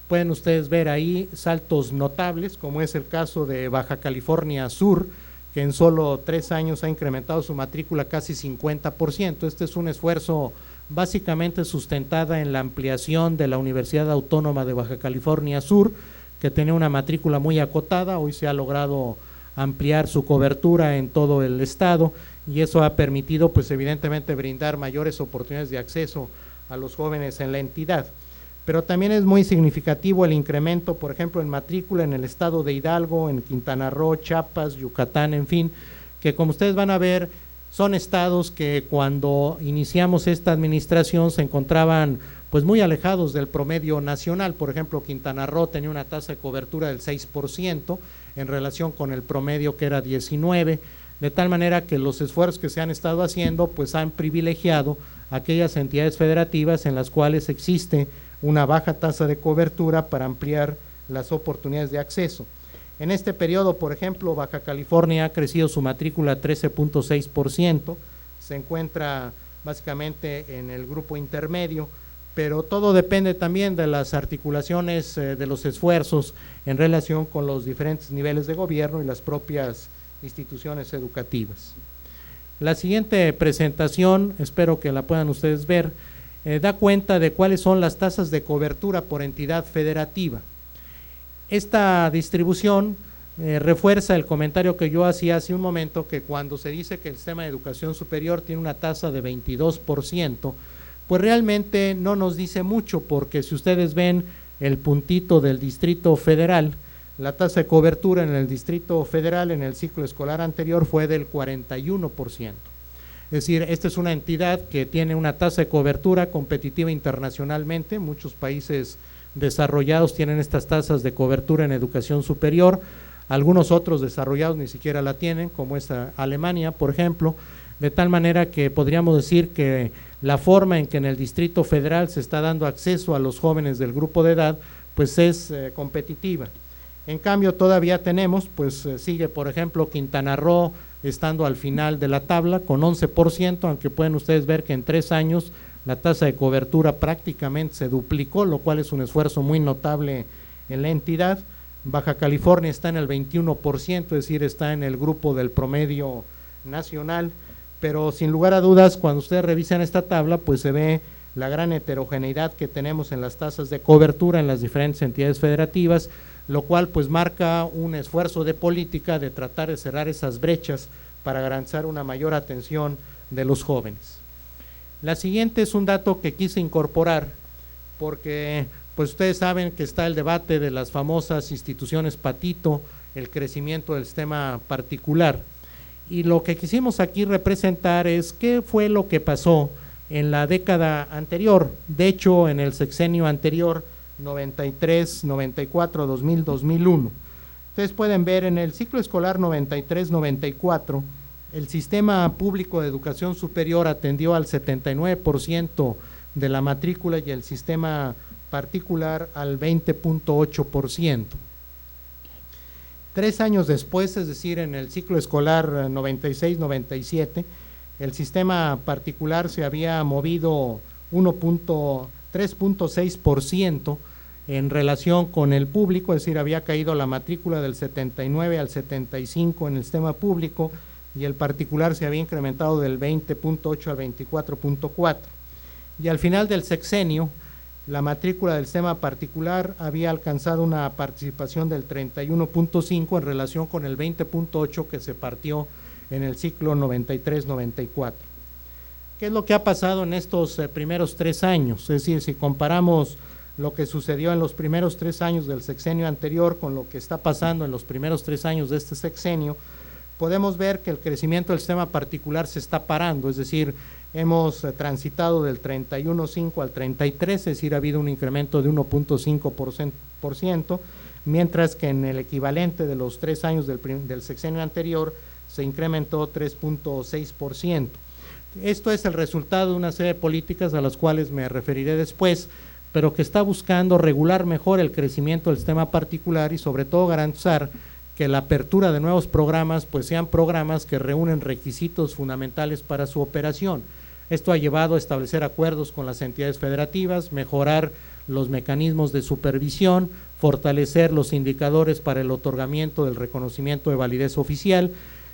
Pueden ustedes ver ahí saltos notables, como es el caso de Baja California Sur, que en solo 3 años ha incrementado su matrícula casi 50%. Este es un esfuerzo básicamente sustentada en la ampliación de la Universidad Autónoma de Baja California Sur, que tenía una matrícula muy acotada. Hoy se ha logrado ampliar su cobertura en todo el estado y eso ha permitido pues evidentemente brindar mayores oportunidades de acceso a los jóvenes en la entidad. Pero también es muy significativo el incremento, por ejemplo, en matrícula en el estado de Hidalgo, en Quintana Roo, Chiapas, Yucatán, en fin, que como ustedes van a ver, son estados que cuando iniciamos esta administración se encontraban pues muy alejados del promedio nacional. Por ejemplo, Quintana Roo tenía una tasa de cobertura del 6% en relación con el promedio que era 19%, de tal manera que los esfuerzos que se han estado haciendo pues han privilegiado aquellas entidades federativas en las cuales existe una baja tasa de cobertura para ampliar las oportunidades de acceso. En este periodo, por ejemplo, Baja California ha crecido su matrícula 13.6%, se encuentra básicamente en el grupo intermedio, pero todo depende también de las articulaciones de los esfuerzos en relación con los diferentes niveles de gobierno y las propias instituciones educativas. La siguiente presentación, espero que la puedan ustedes ver, da cuenta de cuáles son las tasas de cobertura por entidad federativa. Esta distribución refuerza el comentario que yo hacía hace un momento, que cuando se dice que el sistema de educación superior tiene una tasa de 22%, pues realmente no nos dice mucho, porque si ustedes ven el puntito del Distrito Federal, la tasa de cobertura en el Distrito Federal en el ciclo escolar anterior fue del 41%. Es decir, esta es una entidad que tiene una tasa de cobertura competitiva internacionalmente. Muchos países desarrollados tienen estas tasas de cobertura en educación superior, algunos otros desarrollados ni siquiera la tienen, como es Alemania, por ejemplo, de tal manera que podríamos decir que la forma en que en el Distrito Federal se está dando acceso a los jóvenes del grupo de edad, pues es competitiva. En cambio, todavía tenemos, pues sigue, por ejemplo, Quintana Roo estando al final de la tabla con 11%, aunque pueden ustedes ver que en 3 años la tasa de cobertura prácticamente se duplicó, lo cual es un esfuerzo muy notable en la entidad. Baja California está en el 21%, es decir, está en el grupo del promedio nacional, pero sin lugar a dudas, cuando ustedes revisan esta tabla, pues se ve la gran heterogeneidad que tenemos en las tasas de cobertura en las diferentes entidades federativas, lo cual pues marca un esfuerzo de política de tratar de cerrar esas brechas para garantizar una mayor atención de los jóvenes. La siguiente es un dato que quise incorporar porque pues ustedes saben que está el debate de las famosas instituciones patito, el crecimiento del sistema particular, y lo que quisimos aquí representar es qué fue lo que pasó en la década anterior. De hecho, en el sexenio anterior, 93, 94, 2000, 2001. Ustedes pueden ver en el ciclo escolar 93-94, el sistema público de educación superior atendió al 79% de la matrícula y el sistema particular al 20.8%. 3 años después, es decir, en el ciclo escolar 96-97, el sistema particular se había movido 3.6% en relación con el público, es decir, había caído la matrícula del 79 al 75 en el sistema público y el particular se había incrementado del 20.8 al 24.4. Y al final del sexenio, la matrícula del sistema particular había alcanzado una participación del 31.5 en relación con el 20.8 que se partió en el ciclo 93-94. ¿Qué es lo que ha pasado en estos primeros 3 años? Es decir, si comparamos lo que sucedió en los primeros 3 años del sexenio anterior con lo que está pasando en los primeros 3 años de este sexenio, podemos ver que el crecimiento del sistema particular se está parando, es decir, hemos transitado del 31.5 al 33, es decir, ha habido un incremento de 1.5%, mientras que en el equivalente de los 3 años del sexenio anterior se incrementó 3.6%. Esto es el resultado de una serie de políticas a las cuales me referiré después, pero que está buscando regular mejor el crecimiento del sistema particular y sobre todo garantizar que la apertura de nuevos programas pues sean programas que reúnen requisitos fundamentales para su operación. Esto ha llevado a establecer acuerdos con las entidades federativas, mejorar los mecanismos de supervisión, fortalecer los indicadores para el otorgamiento del reconocimiento de validez oficial.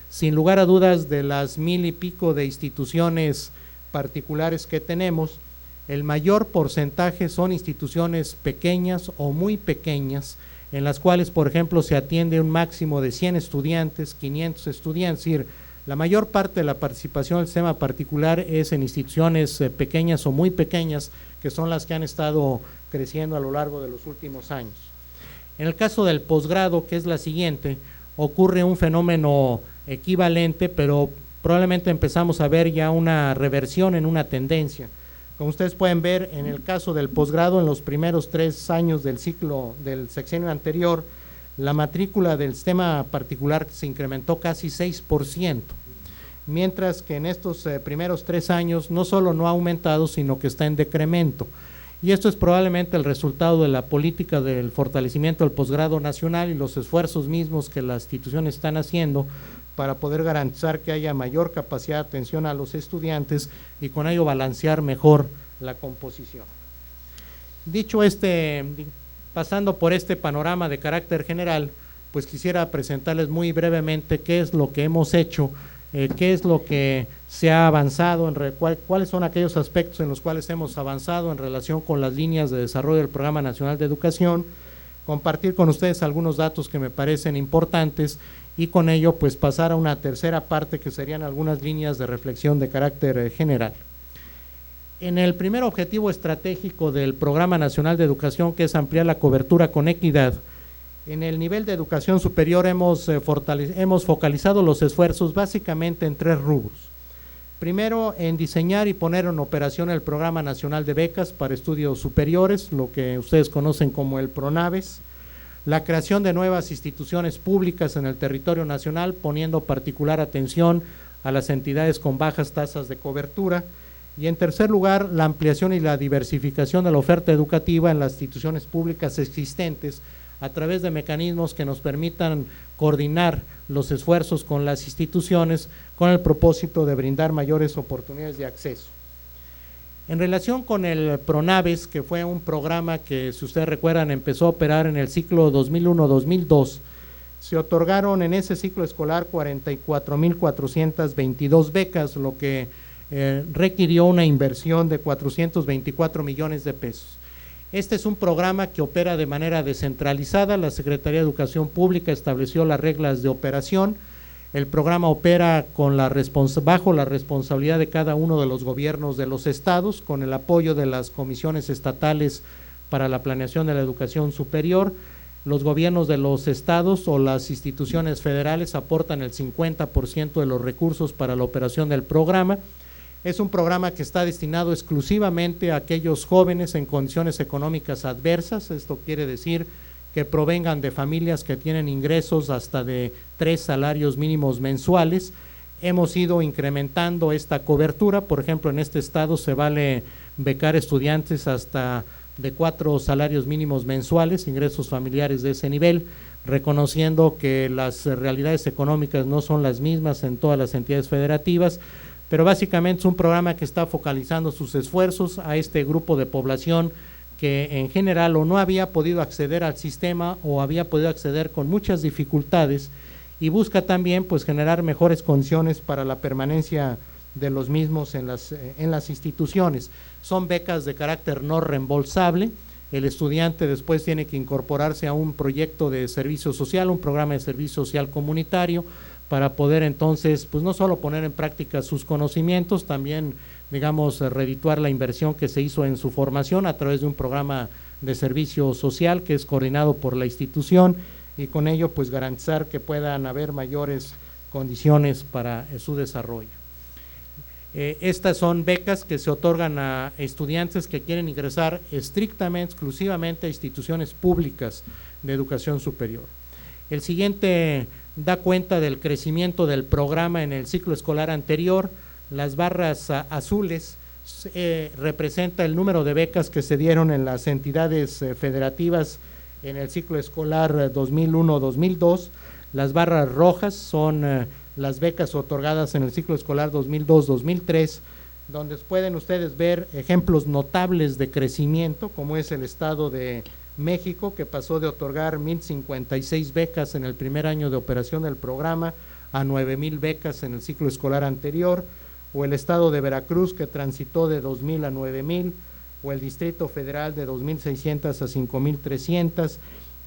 Sin lugar a dudas, de las 1000 y pico de instituciones particulares que tenemos, el mayor porcentaje son instituciones pequeñas o muy pequeñas, en las cuales, por ejemplo, se atiende un máximo de 100 estudiantes, 500 estudiantes, es decir, la mayor parte de la participación del sistema particular es en instituciones pequeñas o muy pequeñas, que son las que han estado creciendo a lo largo de los últimos años. En el caso del posgrado, que es la siguiente, ocurre un fenómeno equivalente, pero probablemente empezamos a ver ya una reversión en una tendencia. Como ustedes pueden ver, en el caso del posgrado, en los primeros 3 años del ciclo del sexenio anterior, la matrícula del sistema particular se incrementó casi 6%, mientras que en estos primeros 3 años no solo no ha aumentado, sino que está en decremento. Y esto es probablemente el resultado de la política del fortalecimiento del posgrado nacional y los esfuerzos mismos que las instituciones están haciendo para poder garantizar que haya mayor capacidad de atención a los estudiantes y con ello balancear mejor la composición. Dicho pasando por este panorama de carácter general, pues quisiera presentarles muy brevemente qué es lo que hemos hecho, qué es lo que se ha avanzado, cuáles son aquellos aspectos en los cuales hemos avanzado en relación con las líneas de desarrollo del Programa Nacional de Educación, compartir con ustedes algunos datos que me parecen importantes y con ello pues pasar a una tercera parte que serían algunas líneas de reflexión de carácter general. En el primer objetivo estratégico del Programa Nacional de Educación, que es ampliar la cobertura con equidad, en el nivel de educación superior hemos focalizado los esfuerzos básicamente en 3 rubros. Primero, en diseñar y poner en operación el Programa Nacional de Becas para Estudios Superiores, lo que ustedes conocen como el PRONAVES, la creación de nuevas instituciones públicas en el territorio nacional, poniendo particular atención a las entidades con bajas tasas de cobertura, y en tercer lugar, la ampliación y la diversificación de la oferta educativa en las instituciones públicas existentes a través de mecanismos que nos permitan coordinar los esfuerzos con las instituciones con el propósito de brindar mayores oportunidades de acceso. En relación con el PRONAVES, que fue un programa que, si ustedes recuerdan, empezó a operar en el ciclo 2001-2002, se otorgaron en ese ciclo escolar 44,422 becas, lo que requirió una inversión de 424 millones de pesos. Este es un programa que opera de manera descentralizada. La Secretaría de Educación Pública estableció las reglas de operación. El programa opera bajo la responsabilidad de cada uno de los gobiernos de los estados, con el apoyo de las comisiones estatales para la planeación de la educación superior. Los gobiernos de los estados o las instituciones federales aportan el 50% de los recursos para la operación del programa. Es un programa que está destinado exclusivamente a aquellos jóvenes en condiciones económicas adversas. Esto quiere decir que provengan de familias que tienen ingresos hasta de 3 salarios mínimos mensuales. Hemos ido incrementando esta cobertura. Por ejemplo, en este estado se vale becar estudiantes hasta de 4 salarios mínimos mensuales, ingresos familiares de ese nivel, reconociendo que las realidades económicas no son las mismas en todas las entidades federativas, pero básicamente es un programa que está focalizando sus esfuerzos a este grupo de población que en general o no había podido acceder al sistema o había podido acceder con muchas dificultades, y busca también pues generar mejores condiciones para la permanencia de los mismos en las instituciones. Son becas de carácter no reembolsable. El estudiante después tiene que incorporarse a un proyecto de servicio social, un programa de servicio social comunitario, para poder entonces, pues no solo poner en práctica sus conocimientos, también, digamos, redituar la inversión que se hizo en su formación a través de un programa de servicio social que es coordinado por la institución, y con ello, pues garantizar que puedan haber mayores condiciones para su desarrollo. Estas son becas que se otorgan a estudiantes que quieren ingresar estrictamente, exclusivamente a instituciones públicas de educación superior. El siguiente da cuenta del crecimiento del programa en el ciclo escolar anterior. Las barras azules representa el número de becas que se dieron en las entidades federativas en el ciclo escolar 2001-2002. Las barras rojas son las becas otorgadas en el ciclo escolar 2002-2003, donde pueden ustedes ver ejemplos notables de crecimiento, como es el estado de México, que pasó de otorgar 1,056 becas en el primer año de operación del programa a 9,000 becas en el ciclo escolar anterior, o el estado de Veracruz, que transitó de 2,000 a 9,000, o el Distrito Federal de 2,600 a 5,300.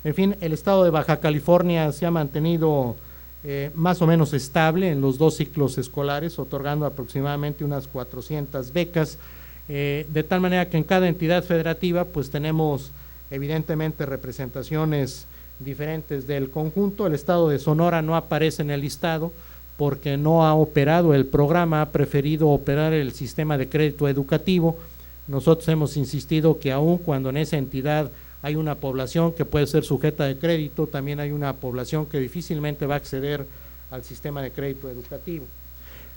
En fin, el estado de Baja California se ha mantenido más o menos estable en los 2 ciclos escolares, otorgando aproximadamente unas 400 becas, de tal manera que en cada entidad federativa pues tenemos evidentemente representaciones diferentes del conjunto. El estado de Sonora no aparece en el listado porque no ha operado el programa, ha preferido operar el sistema de crédito educativo. Nosotros hemos insistido que aun cuando en esa entidad hay una población que puede ser sujeta de crédito, también hay una población que difícilmente va a acceder al sistema de crédito educativo.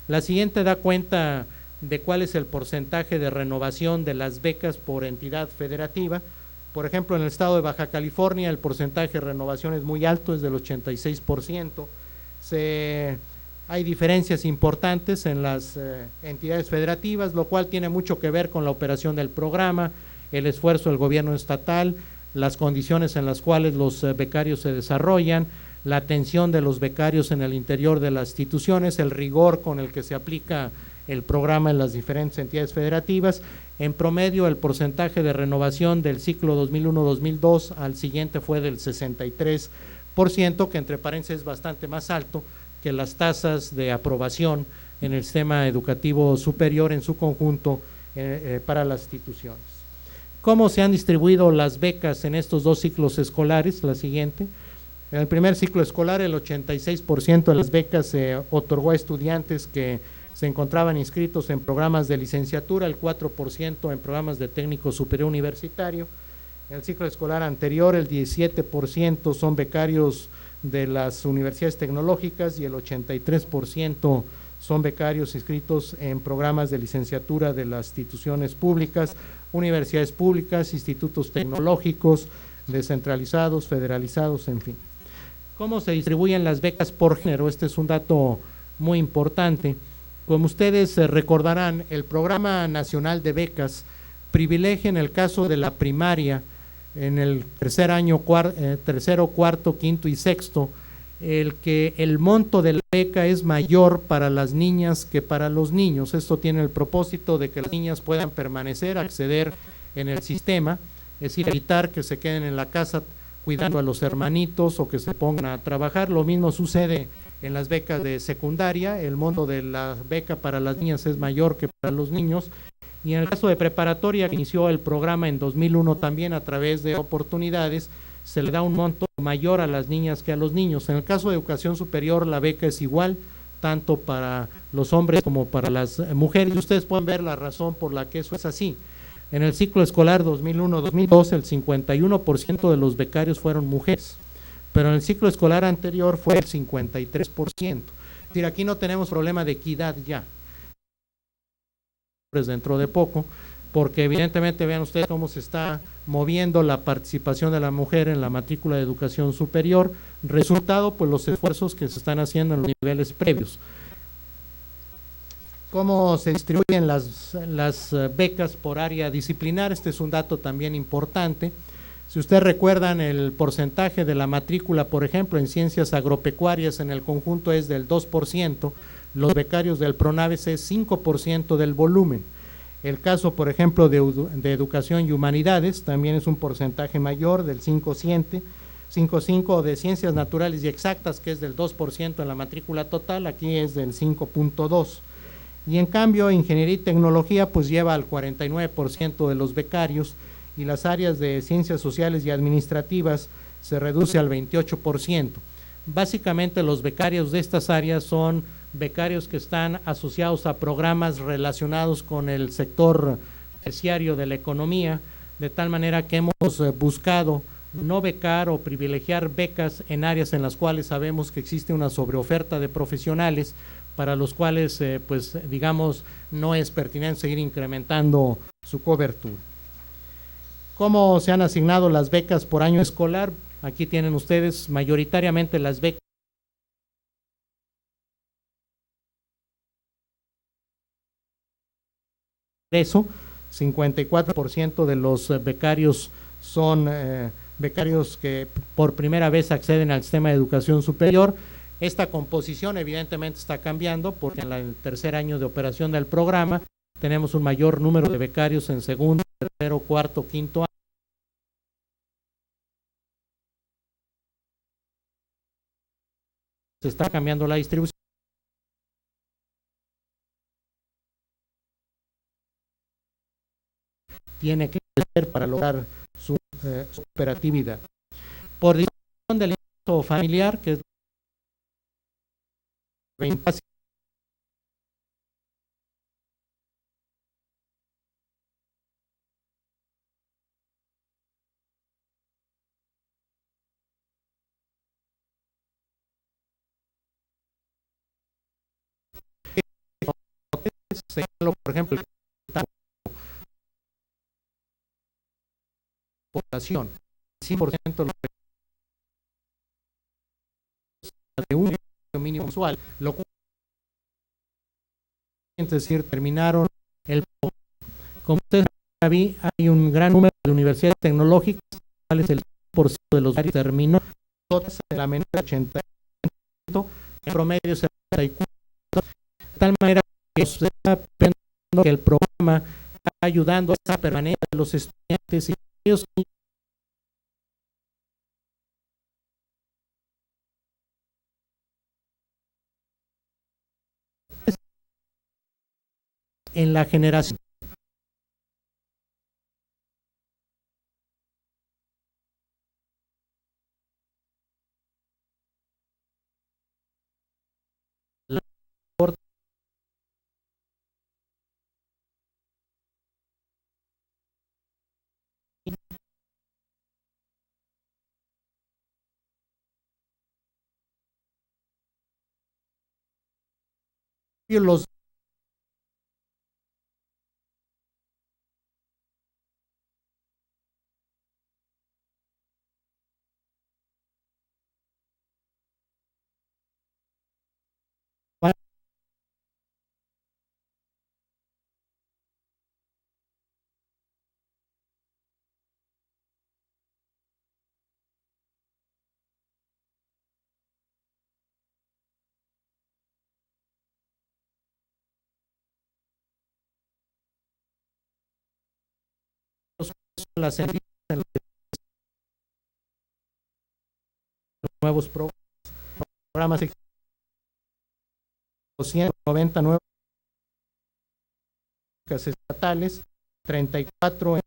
La siguiente da cuenta de cuál es el porcentaje de renovación de las becas por entidad federativa. Por ejemplo, en el estado de Baja California el porcentaje de renovación es muy alto, es del 86%. Hay diferencias importantes en las entidades federativas, lo cual tiene mucho que ver con la operación del programa, el esfuerzo del gobierno estatal, las condiciones en las cuales los becarios se desarrollan, la atención de los becarios en el interior de las instituciones, el rigor con el que se aplica el programa en las diferentes entidades federativas. En promedio, el porcentaje de renovación del ciclo 2001-2002 al siguiente fue del 63%, que entre paréntesis es bastante más alto que las tasas de aprobación en el sistema educativo superior en su conjunto para las instituciones. ¿Cómo se han distribuido las becas en estos dos ciclos escolares? La siguiente. En el primer ciclo escolar, el 86% de las becas se otorgó a estudiantes que se encontraban inscritos en programas de licenciatura, el 4% en programas de técnico superior universitario. En el ciclo escolar anterior, el 17% son becarios de las universidades tecnológicas y el 83% son becarios inscritos en programas de licenciatura de las instituciones públicas, universidades públicas, institutos tecnológicos, descentralizados, federalizados, en fin. ¿Cómo se distribuyen las becas por género? Este es un dato muy importante. Como ustedes recordarán, el Programa Nacional de Becas privilegia en el caso de la primaria, en el tercer año, tercero, cuarto, quinto y sexto, el que el monto de la beca es mayor para las niñas que para los niños. Esto tiene el propósito de que las niñas puedan permanecer, acceder en el sistema, es decir, evitar que se queden en la casa cuidando a los hermanitos o que se pongan a trabajar. Lo mismo sucede en las becas de secundaria, el monto de la beca para las niñas es mayor que para los niños. Y en el caso de preparatoria, que inició el programa en 2001 también a través de oportunidades, se le da un monto mayor a las niñas que a los niños. En el caso de educación superior, la beca es igual, tanto para los hombres como para las mujeres. Y ustedes pueden ver la razón por la que eso es así. En el ciclo escolar 2001-2002, el 51% de los becarios fueron mujeres, pero en el ciclo escolar anterior fue el 53%. Es decir, aquí no tenemos problema de equidad ya, dentro de poco, porque evidentemente vean ustedes cómo se está moviendo la participación de la mujer en la matrícula de educación superior, resultado pues los esfuerzos que se están haciendo en los niveles previos. ¿Cómo se distribuyen las becas por área disciplinar? Este es un dato también importante. Si ustedes recuerdan, el porcentaje de la matrícula, por ejemplo, en ciencias agropecuarias en el conjunto es del 2%, los becarios del PRONAVES es 5% del volumen. El caso, por ejemplo, de educación y humanidades también es un porcentaje mayor del 5.5%, de ciencias naturales y exactas, que es del 2% en la matrícula total, aquí es del 5.2%. Y en cambio, ingeniería y tecnología pues lleva al 49% de los becarios, y las áreas de ciencias sociales y administrativas se reduce al 28%. Básicamente los becarios de estas áreas son becarios que están asociados a programas relacionados con el sector terciario de la economía, de tal manera que hemos buscado no becar o privilegiar becas en áreas en las cuales sabemos que existe una sobreoferta de profesionales, para los cuales pues digamos no es pertinente seguir incrementando su cobertura. ¿Cómo se han asignado las becas por año escolar? Aquí tienen ustedes mayoritariamente las becas de eso, 54% de los becarios son becarios que por primera vez acceden al sistema de educación superior. Esta composición evidentemente está cambiando porque en el tercer año de operación del programa tenemos un mayor número de becarios en segundo, tercero, cuarto, quinto año. Se está cambiando la distribución. Tiene que ser para lograr su operatividad. Por distribución del ingreso familiar, que es por ejemplo, población, 100% de un mínimo mensual, lo cual es decir, terminaron el como ustedes saben, hay un gran número de universidades tecnológicas, cuales el 100% de los becarios terminó, todas en la menor de 80%, en promedio 74%, de tal manera que que el programa está ayudando a la permanencia de los estudiantes y ellos en la generación. Los las nuevos programas 299 estatales, 34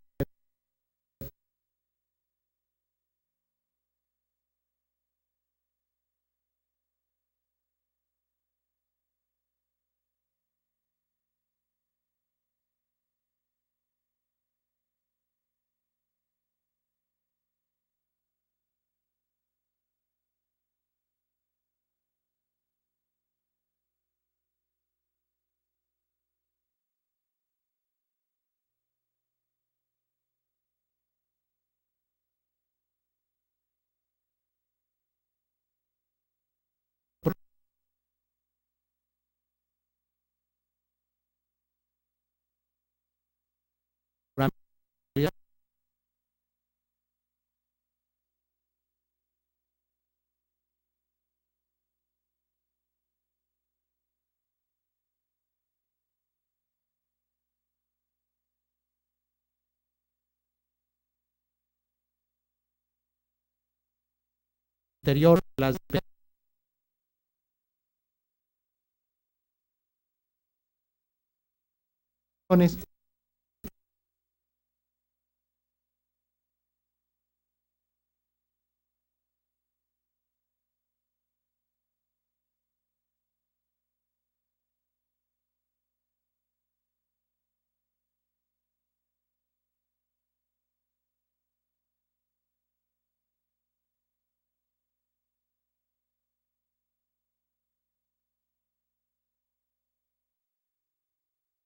anterior, las